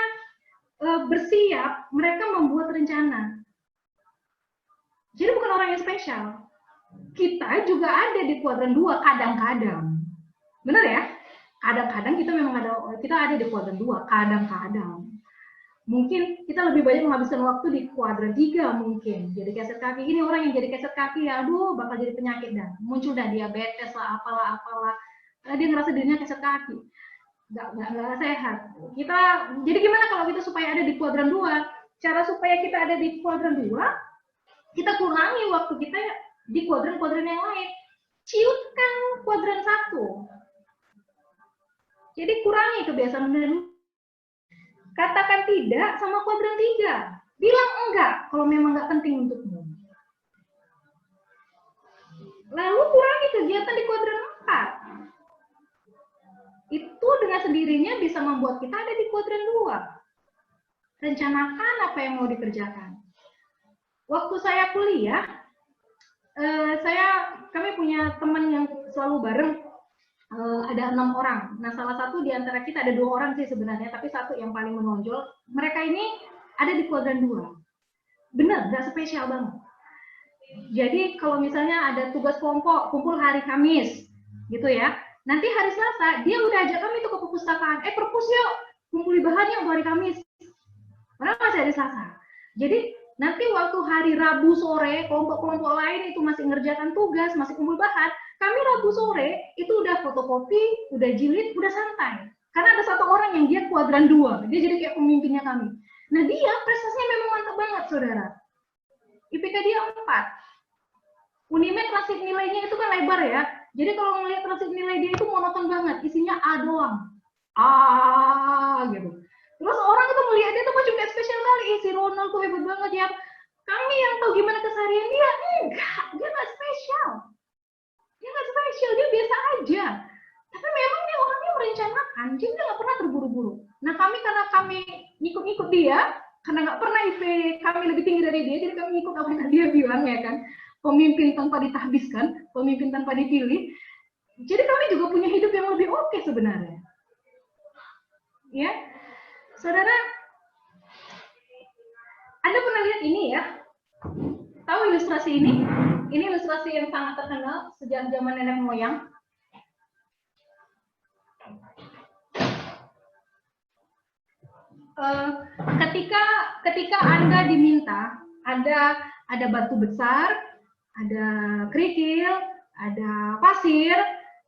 bersiap, mereka membuat rencana. Jadi bukan orang yang spesial. Kita juga ada di kuadran 2 kadang-kadang. Benar ya? Kadang-kadang kita ada di kuadran 2, kadang-kadang. Mungkin kita lebih banyak menghabiskan waktu di kuadran 3 mungkin. Jadi keset kaki, ini orang yang jadi keset kaki, ya aduh bakal jadi penyakit dah. Muncul dah diabetes lah, apalah. Dia ngerasa dirinya keset kaki. Nggak sehat. Jadi gimana kalau kita supaya ada di kuadran 2? Cara supaya kita ada di kuadran 2, kita kurangi waktu kita di kuadran-kuadran yang lain. Ciutkan kuadran 1. Jadi kurangi kebiasaan menunda. Katakan tidak sama kuadran 3. Bilang enggak kalau memang nggak penting untukmu. Lalu kurangi kegiatan di kuadran 4. Itu dengan sendirinya bisa membuat kita ada di kuadran 2. Rencanakan apa yang mau dikerjakan. Waktu saya kuliah, kami punya teman yang selalu bareng, ada 6 orang. Nah, salah satu di antara kita, ada 2 orang sih sebenarnya, tapi satu yang paling menonjol. Mereka ini ada di kuadran 2. Bener, gak spesial banget. Jadi kalau misalnya ada tugas kelompok, kumpul hari Kamis, gitu ya. Nanti hari Selasa, dia udah ajak kami tuh ke perpustakaan. Perpus yuk, kumpuli bahannya untuk hari Kamis. Padahal masih hari Selasa. Jadi nanti waktu hari Rabu sore, kelompok-kelompok lain itu masih ngerjakan tugas, masih kumpul bahan. Kami Rabu sore, itu udah fotokopi, udah jilid, udah santai. Karena ada satu orang yang dia kuadran 2. Dia jadi kayak pemimpinnya kami. Nah dia prestasinya memang mantap banget, saudara. IPK dia 4. Unimed transit nilainya itu kan lebar ya. Jadi kalau ngelihat transit nilai dia itu monoton banget, isinya A doang. A gitu. Terus orang itu melihat dia tuh macam kayak spesial kali, si Ronald tuh hebat banget ya. Kami yang tahu gimana keseharian dia, enggak, dia nggak spesial. Dia nggak spesial, dia biasa aja. Tapi memang dia orangnya merencanakan, jadi dia nggak pernah terburu-buru. Nah karena kami ngikut-ngikut dia, karena nggak pernah IP kami lebih tinggi dari dia, jadi kami ngikut apa yang dia bilang ya kan. Pemimpin tanpa ditahbiskan, pemimpin tanpa dipilih. Jadi kami juga punya hidup yang lebih oke sebenarnya. Ya, saudara, Anda pernah lihat ini ya? Tahu ilustrasi ini? Ini ilustrasi yang sangat terkenal sejak zaman nenek moyang. Ketika Anda diminta, ada batu besar, ada kerikil, ada pasir,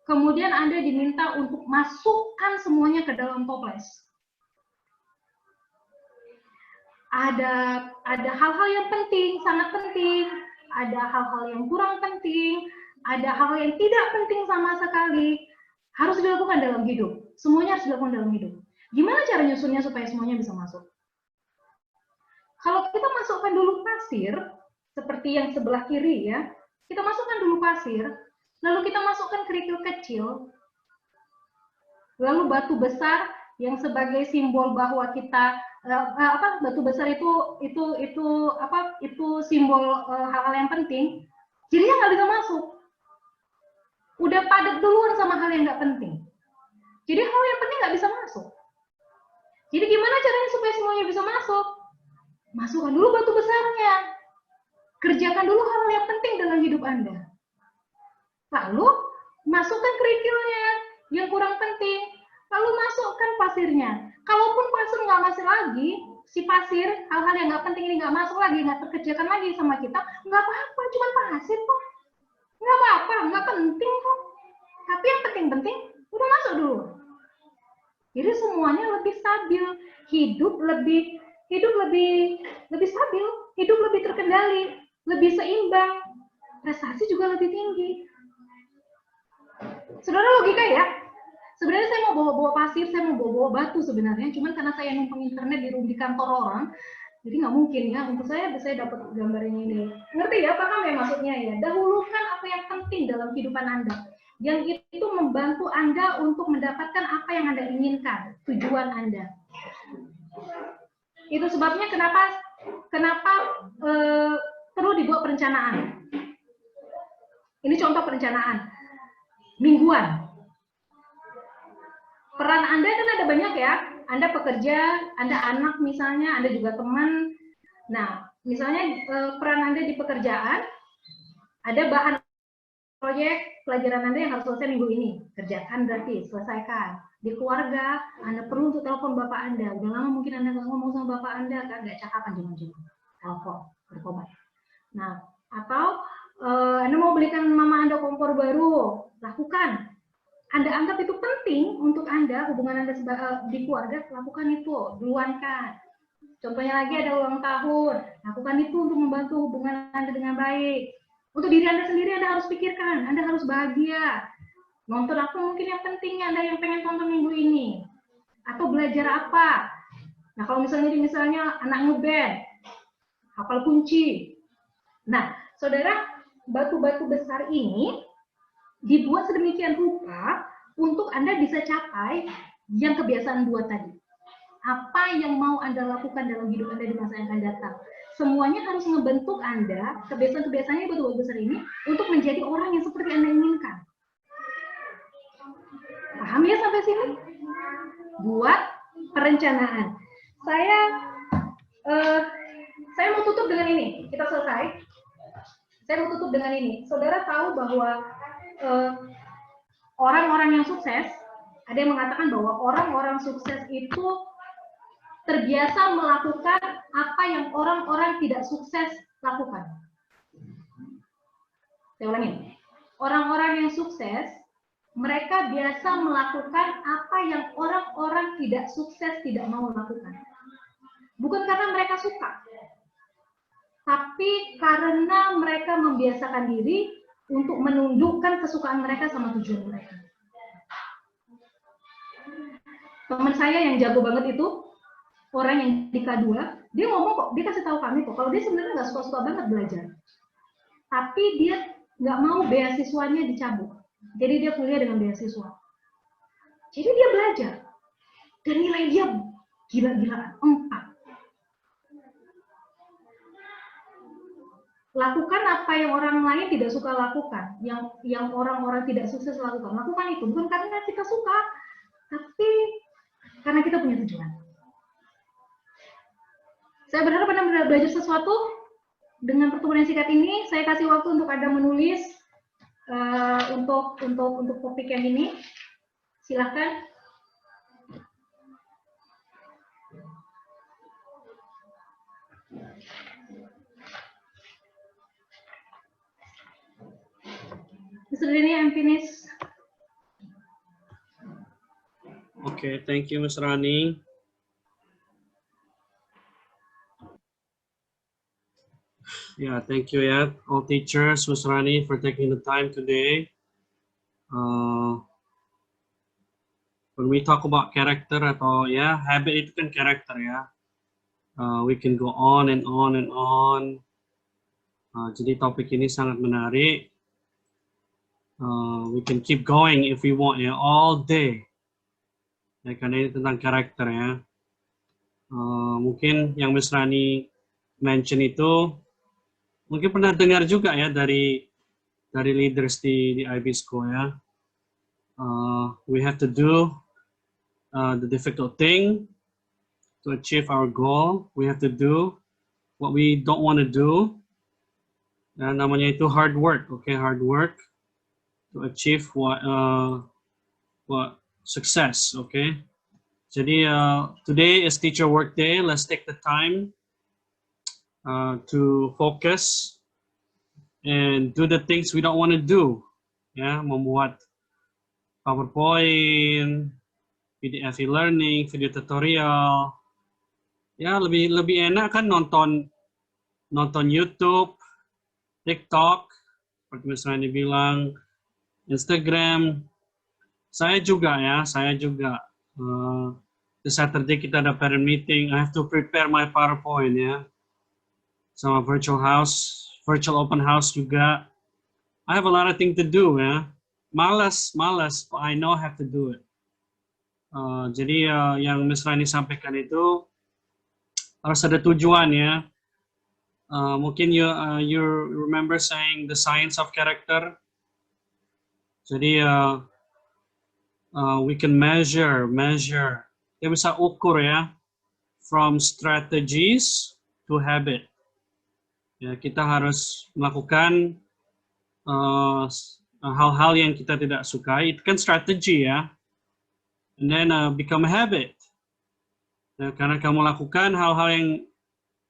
kemudian Anda diminta untuk masukkan semuanya ke dalam toples. Ada hal-hal yang penting, sangat penting, ada hal-hal yang kurang penting, ada hal yang tidak penting sama sekali, harus dilakukan dalam hidup. Semuanya harus dilakukan dalam hidup. Gimana cara nyusunnya supaya semuanya bisa masuk? Kalau kita masukkan dulu pasir, seperti yang sebelah kiri ya, kita masukkan dulu pasir, lalu kita masukkan kerikil kecil, lalu batu besar yang sebagai simbol bahwa kita batu besar itu simbol hal-hal yang penting, jadinya nggak bisa masuk. Udah padat duluan sama hal yang nggak penting. Jadi hal yang penting nggak bisa masuk. Jadi gimana caranya supaya semuanya bisa masuk? Masukkan dulu batu besarnya. Kerjakan dulu hal yang penting dalam hidup Anda. Lalu masukkan kerikilnya yang kurang penting. Lalu masukkan pasirnya. Kalaupun pasir nggak masuk lagi, si pasir, hal-hal yang nggak penting ini nggak masuk lagi, nggak terkerjakan lagi sama kita, nggak apa-apa, cuma pasir kok. Nggak apa-apa, nggak penting kok. Tapi yang penting-penting udah masuk dulu. Jadi semuanya lebih stabil, hidup lebih stabil, hidup lebih terkendali, lebih seimbang, prestasi juga lebih tinggi. Saudara, logika ya? Sebenarnya saya mau bawa pasir, saya mau bawa batu sebenarnya, cuman karena saya numpang internet di kantor orang, jadi nggak mungkin ya. Untuk saya dapat gambarnya ini. Ngerti ya? Paham ya maksudnya ya? Dahulukan apa yang penting dalam kehidupan Anda. Yang itu membantu Anda untuk mendapatkan apa yang Anda inginkan, tujuan Anda. Itu sebabnya kenapa perlu dibuat perencanaan. Ini contoh perencanaan mingguan. Peran Anda kan ada banyak ya. Anda pekerja, Anda anak misalnya, Anda juga teman. Nah, misalnya peran Anda di pekerjaan, ada bahan proyek pelajaran Anda yang harus selesai minggu ini. Kerjakan berarti, selesaikan. Di keluarga, Anda perlu untuk telepon Bapak Anda. Udah lama mungkin Anda nggak ngomong sama Bapak Anda, kan nggak cakapan jangan-jangan. Telepon, berkobar. Nah, atau Anda mau belikan mama Anda kompor baru, lakukan. Anda anggap itu penting untuk Anda, hubungan Anda di keluarga, lakukan itu, duluankan. Contohnya lagi ada ulang tahun, lakukan itu untuk membantu hubungan Anda dengan baik. Untuk diri Anda sendiri Anda harus pikirkan, Anda harus bahagia. Nonton apa mungkin yang penting Anda yang pengen tonton minggu ini. Atau belajar apa. Nah kalau misalnya anak ngeband, hafal kunci. Nah saudara, batu-batu besar ini dibuat sedemikian rupa untuk Anda bisa capai yang kebiasaan 2 tadi. Apa yang mau Anda lakukan dalam hidup Anda di masa yang akan datang. Semuanya harus membentuk Anda, kebiasaan-kebiasaannya batu-batu besar ini, untuk menjadi orang yang seperti Anda inginkan. Paham ya sampai sini? Buat perencanaan. Saya mau tutup dengan ini. Kita selesai. Saya mau tutup dengan ini. Saudara tahu bahwa orang-orang yang sukses, ada yang mengatakan bahwa orang-orang sukses itu terbiasa melakukan apa yang orang-orang tidak sukses lakukan. Saya ulangi. Orang-orang yang sukses, mereka biasa melakukan apa yang orang-orang tidak sukses tidak mau lakukan. Bukan karena mereka suka, tapi karena mereka membiasakan diri untuk menundukkan kesukaan mereka sama tujuan mereka. Teman saya yang jago banget itu, orang yang di K2, dia ngomong kok, dia kasih tahu kami kok, kalau dia sebenarnya nggak suka-suka banget belajar. Tapi dia nggak mau beasiswanya dicabut. Jadi dia kuliah dengan beasiswa. Jadi dia belajar. Dan nilai dia gila-gilaan, 4. Lakukan apa yang orang lain tidak suka lakukan, yang orang-orang tidak sukses lakukan. Lakukan itu bukan karena kita suka, tapi karena kita punya tujuan. Saya berharap Anda belajar sesuatu dengan pertemuan yang singkat ini. Saya kasih waktu untuk Anda menulis untuk topik yang ini. Silahkan. Mr. Denny, I'm finished. Okay, thank you, Ms. Rani. Yeah, thank you, all teachers, Ms. Rani, for taking the time today. When we talk about character atau habit itu kan karakter ya. We can go on and on and on. Jadi topik ini sangat menarik. We can keep going if we want all day. Ya, karena ini tentang karakter ya. Mungkin yang Ms. Rani mention itu mungkin pernah dengar juga ya dari leaders di IB School ya. We have to do the difficult thing to achieve our goal. We have to do what we don't want to do. Dan namanya itu hard work, okay, hard work to achieve what success, okay. Jadi today is teacher work day. Let's take the time to focus and do the things we don't want to do. Ya, membuat PowerPoint, PDF e-learning, video tutorial. Ya, lebih enak kan nonton YouTube, TikTok, seperti misalnya dibilang, Instagram. Saya juga. This Saturday kita ada parent meeting. I have to prepare my PowerPoint ya. Sama virtual open house juga. I have a lot of things to do ya. Malas, but I know I have to do it. Jadi yang Ms. Rani sampaikan itu harus ada tujuan ya. Mungkin you remember saying the science of character. Jadi we can measure. Kita bisa ukur ya, from strategies to habit. Ya, kita harus melakukan hal-hal yang kita tidak sukai, itu kan strategi ya. And then become a habit. Ya, karena kamu lakukan hal-hal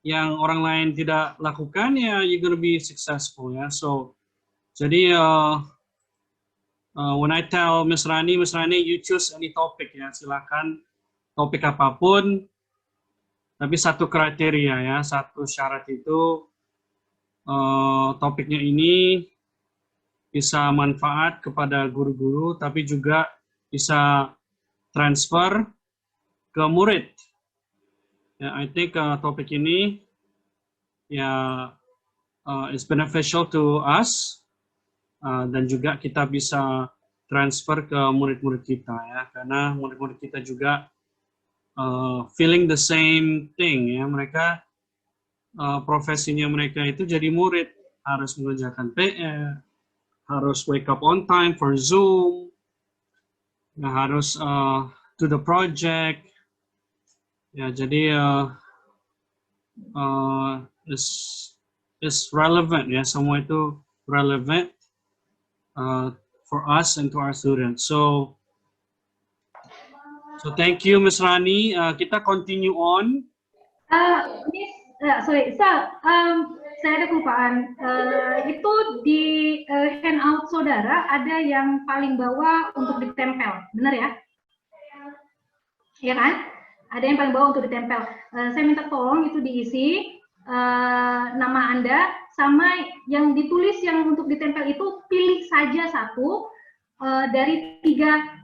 yang orang lain tidak lakukan, ya you're gonna be successful ya. So, jadi when I tell Ms. Rani, you choose any topic ya, silakan topik apapun. Tapi satu kriteria ya, satu syarat itu topiknya ini bisa manfaat kepada guru-guru, tapi juga bisa transfer ke murid. Ya, I think topik ini ya is beneficial to us dan juga kita bisa transfer ke murid-murid kita ya, karena murid-murid kita juga feeling the same thing ya, mereka profesinya mereka itu jadi murid, harus mengerjakan PR, harus wake up on time for Zoom, ya, harus do the project. Ya, jadi is relevant ya, semua itu relevant for us and to our students. So thank you, Ms. Rani. Kita continue on. Saya ada kelupaan. Itu di handout saudara ada yang paling bawah untuk ditempel, benar ya? Ya kan? Ada yang paling bawah untuk ditempel. Saya minta tolong itu diisi nama Anda sama yang ditulis yang untuk ditempel itu, pilih saja satu dari 3.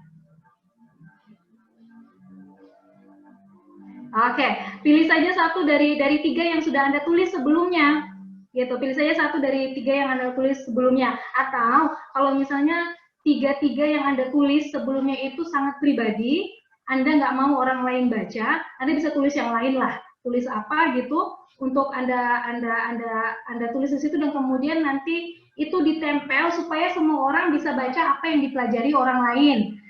Oke, pilih saja satu dari 3 yang sudah Anda tulis sebelumnya. Gitu, pilih saja satu dari 3 yang Anda tulis sebelumnya. Atau kalau misalnya 3 yang Anda tulis sebelumnya itu sangat pribadi, Anda nggak mau orang lain baca, Anda bisa tulis yang lain lah. Tulis apa gitu untuk Anda tulis di situ, dan kemudian nanti itu ditempel supaya semua orang bisa baca apa yang dipelajari orang lain.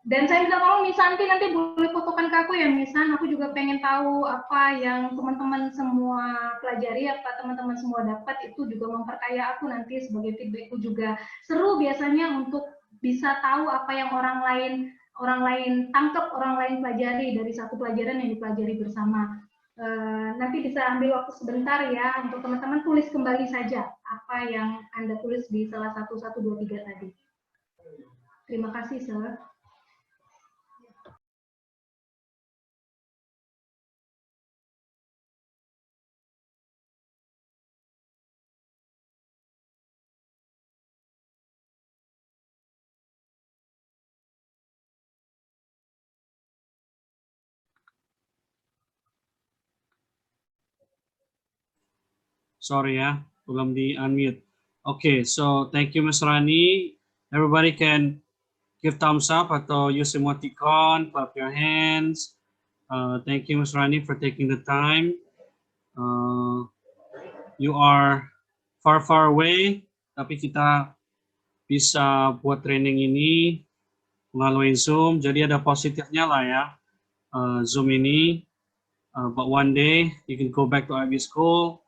Dan saya minta tolong Miss Santi nanti boleh fotokan ke aku ya Miss San, aku juga pengen tahu apa yang teman-teman semua pelajari, apa teman-teman semua dapat, itu juga memperkaya aku nanti sebagai feedbackku juga. Seru biasanya untuk bisa tahu apa yang orang lain tangkap, orang lain pelajari dari satu pelajaran yang dipelajari bersama. Nanti bisa ambil waktu sebentar ya untuk teman-teman tulis kembali saja apa yang Anda tulis di salah satu 1, 2, 3 tadi. Terima kasih, Sir. Sorry ya, belum di unmute. Okay, so thank you Ms. Rani. Everybody can give thumbs up atau use emoticon, clap your hands. Thank you Ms. Rani for taking the time. You are far away, tapi kita bisa buat training ini melalui Zoom. Jadi ada positifnya lah ya, Zoom ini. But one day you can go back to IB School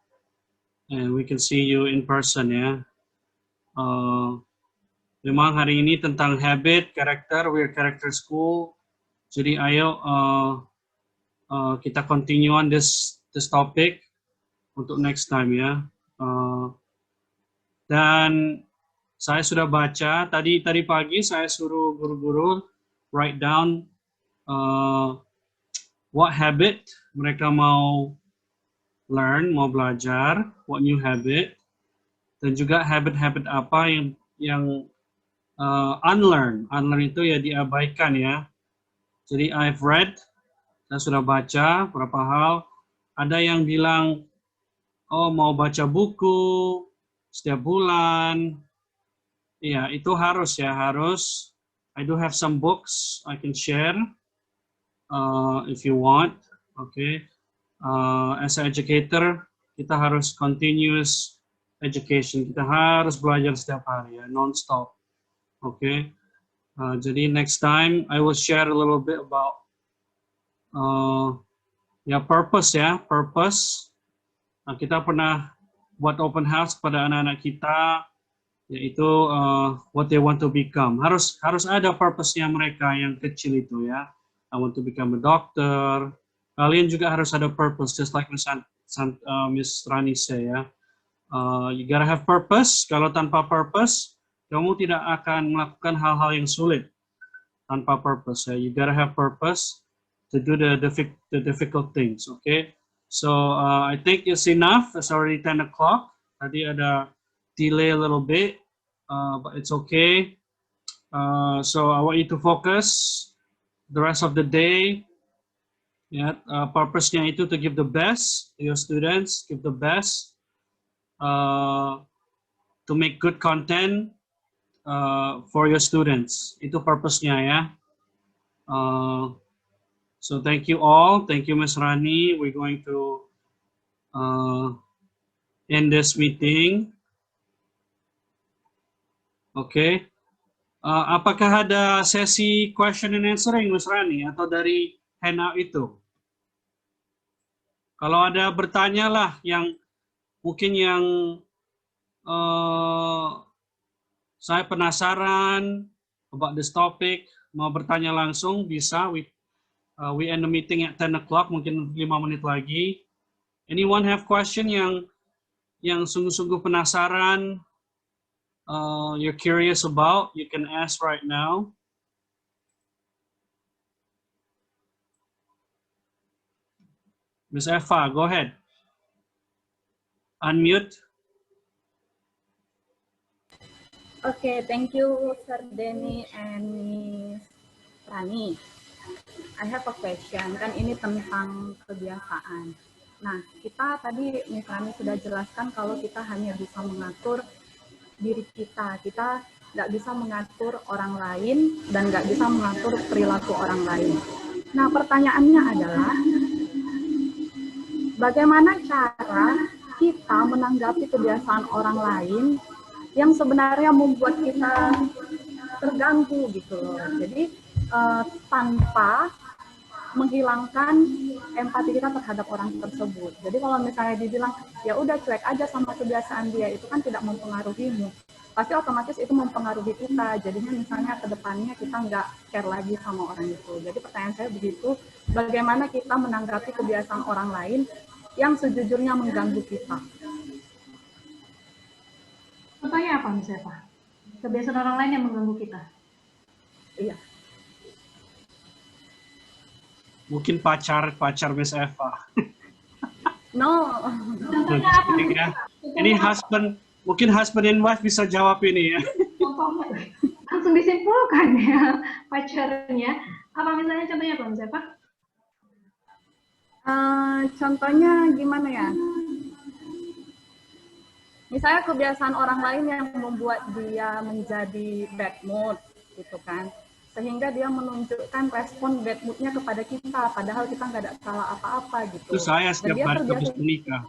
and we can see you in person ya. Memang hari ini tentang habit, karakter, we're character school. Jadi ayo kita continue on this topic untuk next time ya. Dan saya sudah baca tadi pagi, saya suruh guru-guru write down what habit mereka mau learn, mau belajar, what new habit, dan juga habit-habit apa yang unlearn. Unlearn itu ya diabaikan ya. Jadi I've read, saya sudah baca beberapa hal. Ada yang bilang, oh mau baca buku setiap bulan. Iya, itu harus ya, harus. I do have some books I can share if you want. Okay. As an educator, kita harus continuous education. Kita harus belajar setiap hari ya, non-stop. Okay. Jadi next time I will share a little bit about purpose ya, purpose. Nah, kita pernah buat open house kepada anak-anak kita, yaitu what they want to become. Harus ada purpose-nya mereka yang kecil itu ya. I want to become a doctor. Kalian juga harus ada purpose, just like Miss Rani say ya. You gotta have purpose. Kalau tanpa purpose, kamu tidak akan melakukan hal-hal yang sulit tanpa purpose. Ya. You gotta have purpose to do the difficult things. Okay. So I think it's enough. It's already 10 o'clock. Tadi ada delay a little bit, but it's okay. So I want you to focus the rest of the day. Yeah, purpose-nya itu to give the best to your students, give the best, to make good content for your students. Itu purpose-nya ya. So thank you all. Thank you, Ms. Rani. We're going to end this meeting. Okay. Apakah ada sesi question and answering, Ms. Rani, atau dari handout itu? Kalau ada, bertanyalah yang mungkin yang saya penasaran about this topic, mau bertanya langsung bisa. We end the meeting at 10 o'clock, mungkin 5 menit lagi. Anyone have question yang sungguh-sungguh penasaran, you're curious about, you can ask right now. Ms. Eva, go ahead. Unmute. Okay, thank you, Sir Denny and Miss Rani. I have a question, kan ini tentang kebiasaan. Nah, kita tadi Miss Rani sudah jelaskan kalau kita hanya bisa mengatur diri kita nggak bisa mengatur orang lain dan nggak bisa mengatur perilaku orang lain. Nah, pertanyaannya adalah, bagaimana cara kita menanggapi kebiasaan orang lain yang sebenarnya membuat kita terganggu gitu loh. Jadi tanpa menghilangkan empati kita terhadap orang tersebut. Jadi kalau misalnya dibilang ya udah cuek aja sama kebiasaan dia, itu kan tidak mempengaruhimu. Pasti otomatis itu mempengaruhi kita. Jadinya misalnya ke depannya kita nggak care lagi sama orang itu. Jadi pertanyaan saya begitu, bagaimana kita menanggapi kebiasaan orang lain yang sejujurnya mengganggu kita? Contohnya apa misalnya Pak? Kebiasaan orang lain yang mengganggu kita? Iya. Mungkin pacar Miss Eva. No. Contohnya apa? Ya. Ini mungkin husband and wife bisa jawab ini ya. Langsung disimpulkan ya pacarnya. Apa misalnya contohnya apa Miss Eva? Contohnya gimana ya? Misalnya kebiasaan orang lain yang membuat dia menjadi bad mood, gitu kan. Sehingga dia menunjukkan respon bad mood-nya kepada kita, padahal kita nggak ada salah apa-apa gitu. Itu saya setiap hari habis menikah.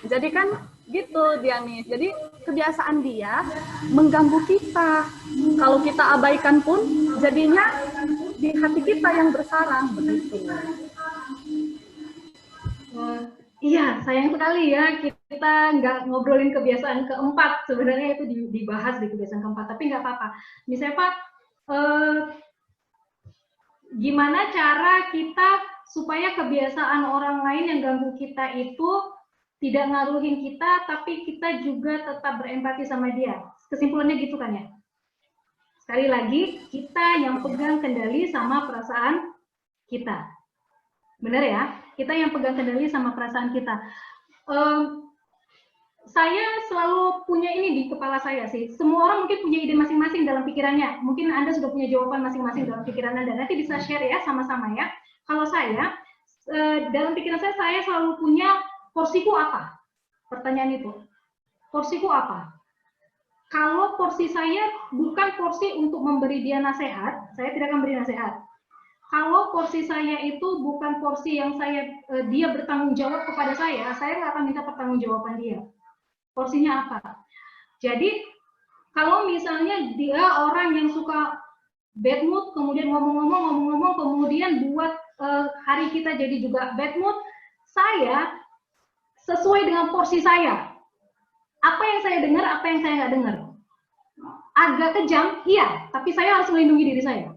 Jadi kan gitu dia nih. Jadi kebiasaan dia mengganggu kita. Kalau kita abaikan pun jadinya di hati kita yang bersarang begitu. Iya, sayang sekali ya kita nggak ngobrolin kebiasaan keempat. Sebenarnya itu dibahas di kebiasaan keempat, tapi nggak apa-apa. Misalnya Pak, gimana cara kita supaya kebiasaan orang lain yang ganggu kita itu tidak ngaruhin kita, tapi kita juga tetap berempati sama dia. Kesimpulannya gitu kan ya? Sekali lagi, kita yang pegang kendali sama perasaan kita. Benar ya? Kita yang pegang kendali sama perasaan kita. Saya selalu punya ini di kepala saya sih. Semua orang mungkin punya ide masing-masing dalam pikirannya. Mungkin Anda sudah punya jawaban masing-masing dalam pikiran Anda. Nanti bisa share ya sama-sama ya. Kalau saya, dalam pikiran saya selalu punya porsiku apa? Pertanyaan itu. Porsiku apa? Kalau porsi saya bukan porsi untuk memberi dia nasihat, saya tidak akan beri nasihat. Kalau porsi saya itu bukan porsi yang dia bertanggung jawab kepada saya nggak akan minta pertanggungjawaban dia. Porsinya apa? Jadi kalau misalnya dia orang yang suka bad mood, kemudian ngomong-ngomong, kemudian buat hari kita jadi juga bad mood, saya sesuai dengan porsi saya. Apa yang saya dengar, apa yang saya nggak dengar. Agak kejam, iya, tapi saya harus melindungi diri saya.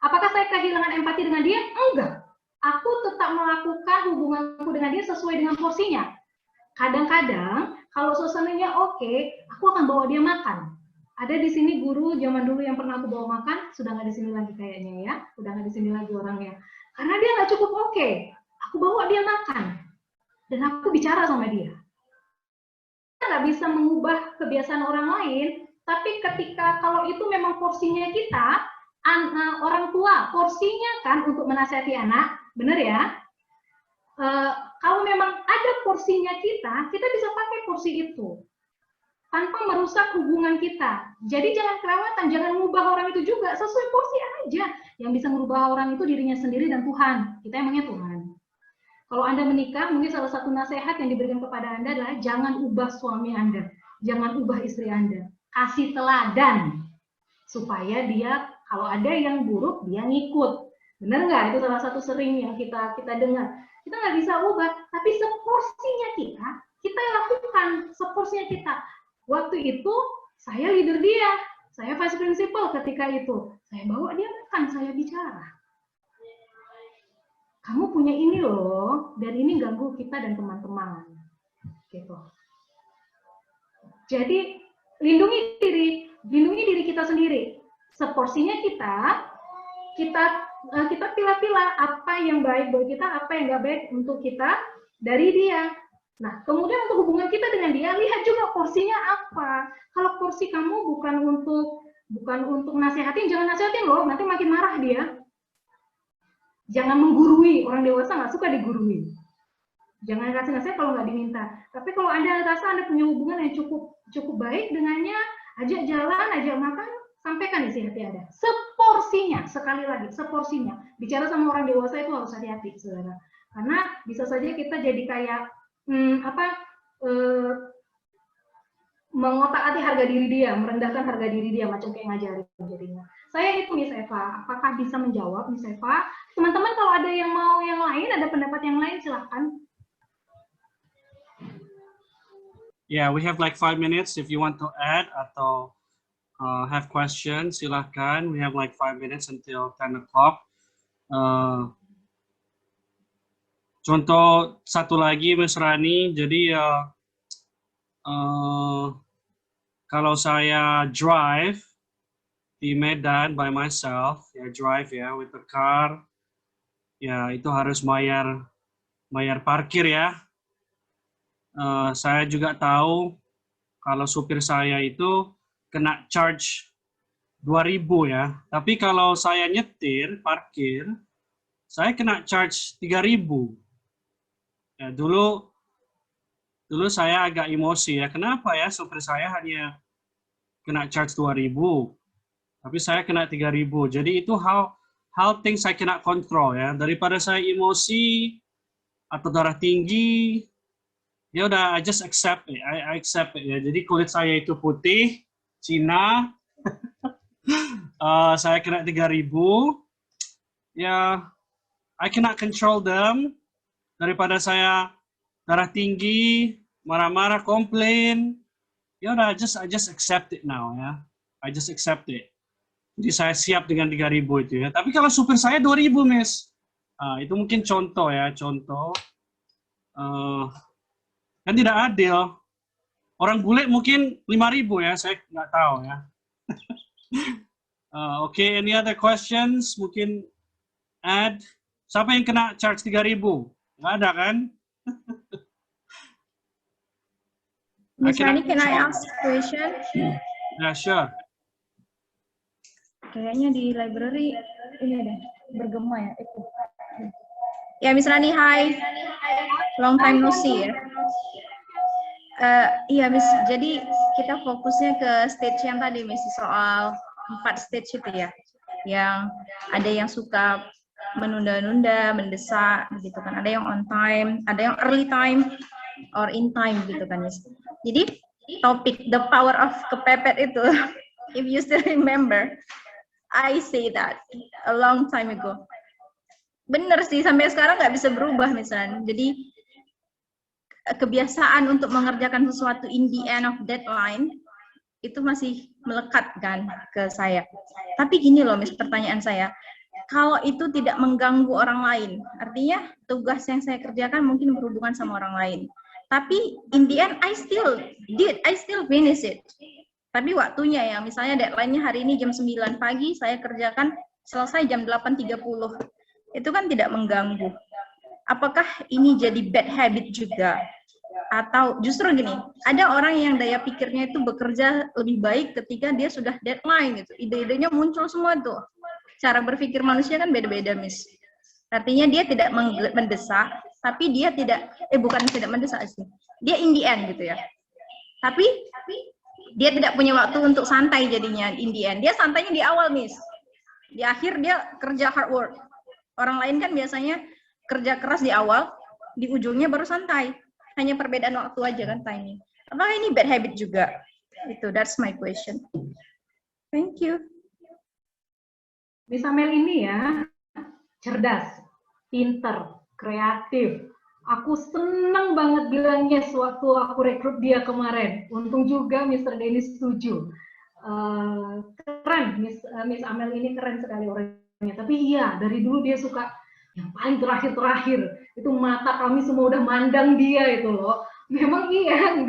Apakah saya kehilangan empati dengan dia? Enggak. Aku tetap melakukan hubunganku dengan dia sesuai dengan porsinya. Kadang-kadang, kalau suasananya oke, aku akan bawa dia makan. Ada di sini guru zaman dulu yang pernah aku bawa makan, sudah nggak di sini lagi kayaknya ya. Sudah nggak di sini lagi orangnya. Karena dia nggak cukup oke. Aku bawa dia makan. Dan aku bicara sama dia. Kita nggak bisa mengubah kebiasaan orang lain, tapi ketika kalau itu memang porsinya kita, orang tua porsinya kan untuk menasihati anak, benar ya? Kalau memang ada porsinya kita bisa pakai porsi itu tanpa merusak hubungan kita. Jadi jangan kelewatan, jangan mengubah orang itu juga, sesuai porsi aja. Yang bisa merubah orang itu dirinya sendiri dan Tuhan. Kita emangnya Tuhan. Kalau Anda menikah, mungkin salah satu nasihat yang diberikan kepada Anda adalah jangan ubah suami Anda, jangan ubah istri Anda. Kasih teladan supaya dia kalau ada yang buruk dia ngikut. Benar nggak? Itu salah satu sering yang kita dengar. Kita nggak bisa ubah, tapi seporsinya kita lakukan seporsinya kita. Waktu itu saya leader dia, saya vice principal ketika itu. Saya bawa dia makan, saya bicara. Kamu punya ini loh, dan ini ganggu kita dan teman-teman. Gitu. Jadi lindungi diri kita sendiri. Seporsinya kita pilih-pilih apa yang baik buat kita, apa yang nggak baik untuk kita dari dia. Nah, kemudian untuk hubungan kita dengan dia, lihat juga porsinya apa. Kalau porsi kamu bukan untuk nasihatin, jangan nasihatin loh, nanti makin marah dia. Jangan menggurui, orang dewasa nggak suka digurui. Jangan kasih nasihat kalau nggak diminta. Tapi kalau Anda rasa Anda punya hubungan yang cukup baik dengannya, ajak jalan, ajak makan, sampaikan isi hati Anda. Seporsinya, sekali lagi, seporsinya. Bicara sama orang dewasa itu harus hati-hati, saudara. Karena bisa saja kita jadi kayak mengotak-atik harga diri dia, merendahkan harga diri dia, macam kayak ngajarin jadinya. Saya itu Miss Eva, apakah bisa menjawab Miss Eva? Teman-teman kalau ada yang mau yang lain, ada pendapat yang lain, silahkan. Yeah, we have like 5 minutes if you want to add atau have questions, silahkan. We have like 5 minutes until 10 o'clock. Contoh satu lagi, Mas Rani, jadi kalau saya drive di Medan by myself, ya drive ya with the car, ya itu harus bayar parkir ya. Saya juga tahu kalau supir saya itu kena charge 2.000 ya. Tapi kalau saya nyetir parkir, saya kena charge 3.000. Ya, dulu saya agak emosi ya. Kenapa ya supir saya hanya kena charge 2.000, tapi saya kena 3.000. Jadi itu hal things saya cannot control ya. Daripada saya emosi atau darah tinggi, ya udah I just accept it. I accept it ya. Jadi kulit saya itu putih, Cina. Saya kena 3.000. Ya, I cannot control them. Daripada saya darah tinggi, marah-marah, komplain, ya udah I just accept it now ya. I just accept it. Jadi saya siap dengan 3.000 itu ya. Tapi kalau supir saya 2.000, Miss. Itu mungkin contoh ya, contoh. Kan tidak adil. Orang bule mungkin 5.000 ya, saya nggak tahu ya. Oke, any other questions? Mungkin add. Siapa yang kena charge 3.000? Nggak ada kan? Miss Rani, can I ask a question? Yeah, sure. Kayaknya di library ini deh bergema ya. Ya, Miss Rani, hi. Long time no see ya. Iya, Miss. Jadi kita fokusnya ke stage yang tadi, Miss, soal 4 stage itu ya. Yang ada yang suka menunda-nunda, mendesak, gitu kan. Ada yang on time, ada yang early time, or in time, gitu kan, Miss. Jadi topik the power of kepepet itu, if you still remember, I say that a long time ago. Bener sih, sampai sekarang nggak bisa berubah misalnya. Jadi kebiasaan untuk mengerjakan sesuatu in the end of deadline itu masih melekat kan ke saya. Tapi gini loh, Miss, pertanyaan saya, kalau itu tidak mengganggu orang lain, artinya tugas yang saya kerjakan mungkin berhubungan sama orang lain. Tapi in the end I still finish it. Tapi waktunya ya, misalnya deadline-nya hari ini jam 9 pagi, saya kerjakan selesai jam 8.30. Itu kan tidak mengganggu. Apakah ini jadi bad habit juga? Atau justru gini, ada orang yang daya pikirnya itu bekerja lebih baik ketika dia sudah deadline gitu. Ide-idenya muncul semua tuh. Cara berpikir manusia kan beda-beda, Miss. Artinya dia tidak mendesak, tapi dia tidak, bukan tidak mendesak sih. Dia in the end gitu ya. Tapi dia tidak punya waktu untuk santai jadinya in the end. Dia santainya di awal, Miss. Di akhir dia kerja hard work. Orang lain kan biasanya kerja keras di awal, di ujungnya baru santai. Hanya perbedaan waktu aja kan timing. Apakah ini bad habit juga? Itu, that's my question. Thank you. Miss Amel ini ya, cerdas, pinter, kreatif. Aku senang banget bilangnya sewaktu aku rekrut dia kemarin. Untung juga Mr. Dennis setuju. Keren, Miss Amel ini keren sekali orangnya. Tapi iya, dari dulu dia suka yang paling terakhir. Itu mata kami semua udah mandang dia itu loh. Memang iya,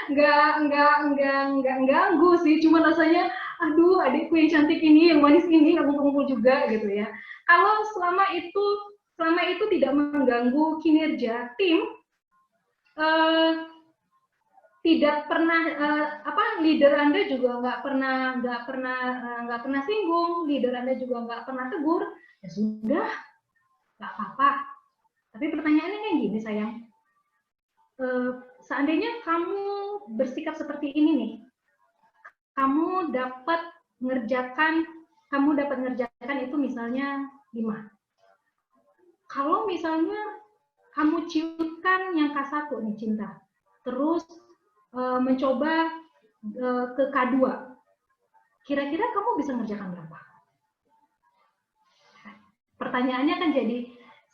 nggak ganggu sih. Cuma rasanya, aduh adikku yang cantik ini, yang manis ini, nggak kumpul juga gitu ya. Kalau selama itu tidak mengganggu kinerja tim, tidak pernah leader Anda juga nggak pernah singgung, leader Anda juga nggak pernah tegur, ya sudah, nggak apa-apa. Tapi pertanyaannya kayak gini sayang, seandainya kamu bersikap seperti ini nih, kamu dapat mengerjakan itu misalnya 5. Kalau misalnya kamu ciutkan yang K1 nih, cinta, terus mencoba ke K2, kira-kira kamu bisa ngerjakan berapa? Pertanyaannya kan jadi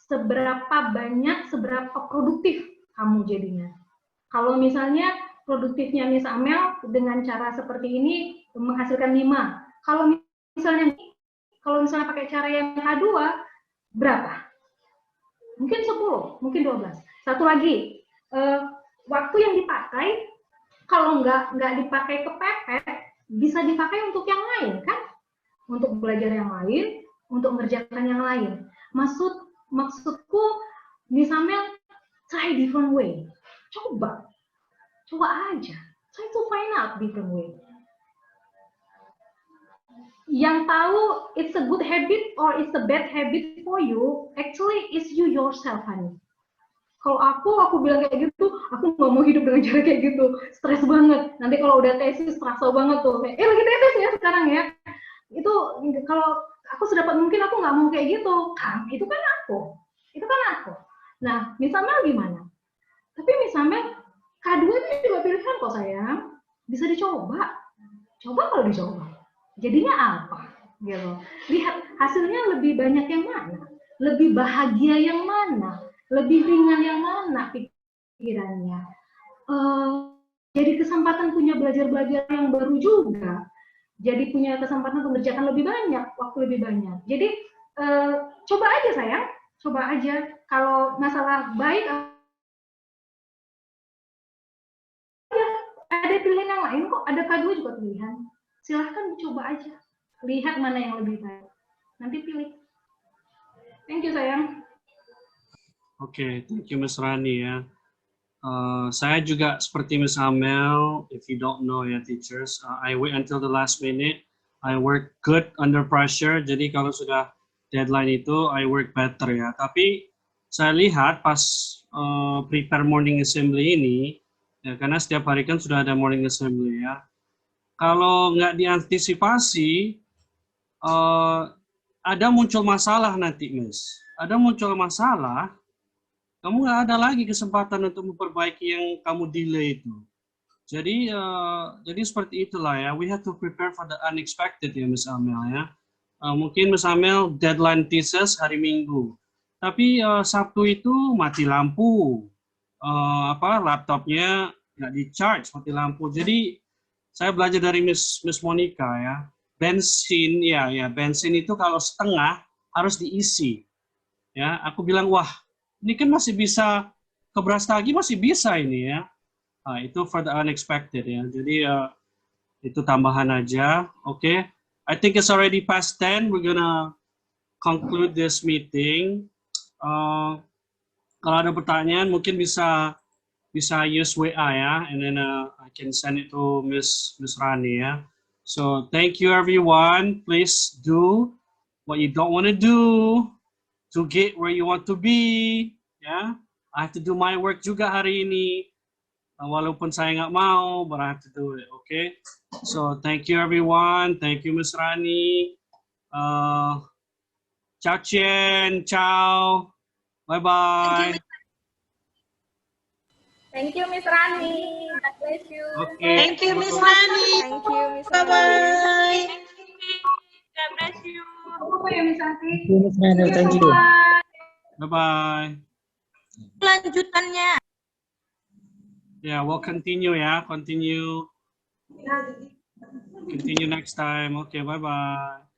seberapa banyak, seberapa produktif kamu jadinya. Kalau misalnya produktifnya Miss Amel dengan cara seperti ini menghasilkan 5. Kalau misalnya pakai cara yang K2 berapa? Mungkin 10, mungkin 12. Satu lagi, waktu yang dipakai kalau nggak dipakai kepepet, bisa dipakai untuk yang lain kan? Untuk belajar yang lain, untuk mengerjakan yang lain. Maksudku, misalnya try different way. Coba aja. Try to find out different way. Yang tahu it's a good habit or it's a bad habit for you, actually it's you yourself, honey. Kalau aku bilang kayak gitu, aku nggak mau hidup dengan cara kayak gitu, stres banget. Nanti kalau udah tesis terasa banget tuh, lagi tesis ya sekarang ya. Itu kalau aku sedapat mungkin aku nggak mau kayak gitu, kan? Itu kan aku. Nah, misalnya gimana? Tapi misalnya K2 itu juga pilihan kok sayang, bisa dicoba. Coba kalau dicoba, jadinya apa? Gitu. Lihat hasilnya lebih banyak yang mana, lebih bahagia yang mana, lebih ringan yang mana pikirannya. Jadi kesempatan punya belajar yang baru juga. Jadi punya kesempatan untuk mengerjakan lebih banyak, waktu lebih banyak. Jadi coba aja sayang, coba aja. Kalau masalah baik, ada pilihan yang lain kok, ada K2 juga pilihan. Silahkan coba aja, lihat mana yang lebih baik. Nanti pilih. Thank you sayang. Oke, thank you Miss Rani ya. Saya juga seperti Miss Amel, if you don't know ya teachers, I wait until the last minute. I work good under pressure, jadi kalau sudah deadline itu I work better ya. Tapi saya lihat pas prepare morning assembly ini, ya, karena setiap hari kan sudah ada morning assembly ya. Kalau nggak diantisipasi, ada muncul masalah nanti, Miss. Ada muncul masalah, kamu nggak ada lagi kesempatan untuk memperbaiki yang kamu delay itu. Jadi seperti itulah ya. We have to prepare for the unexpected ya, Miss Amel ya. Mungkin Miss Amel deadline thesis hari Minggu, tapi Sabtu itu mati lampu, laptopnya nggak di charge, mati lampu. Jadi saya belajar dari Miss Monica ya. Bensin bensin itu kalau setengah harus diisi. Ya, aku bilang wah ini kan masih bisa ke Brastagi masih bisa ini ya. Nah, itu for the unexpected ya. Jadi itu tambahan aja. Oke. I think it's already past 10. We're gonna conclude this meeting. Kalau ada pertanyaan mungkin bisa use WA ya, and then I can send it to Miss Rani ya. So thank you everyone. Please do what you don't want to do to get where you want to be. Ya, I have to do my work juga hari ini. Walaupun saya nggak mau, but I have to do it. Okay. So thank you everyone. Thank you Miss Rani. Ciao Chen. Ciao. Bye bye. Thank you, Miss Rani. God bless you. Okay. Thank you, Miss Rani. Thank you, Miss Bye bye. God bless you. Apa ya Miss Santi? Miss Rani, thank you. Bye bye. Lanjutannya. Yeah, we'll continue ya. Continue next time. Okay, bye bye.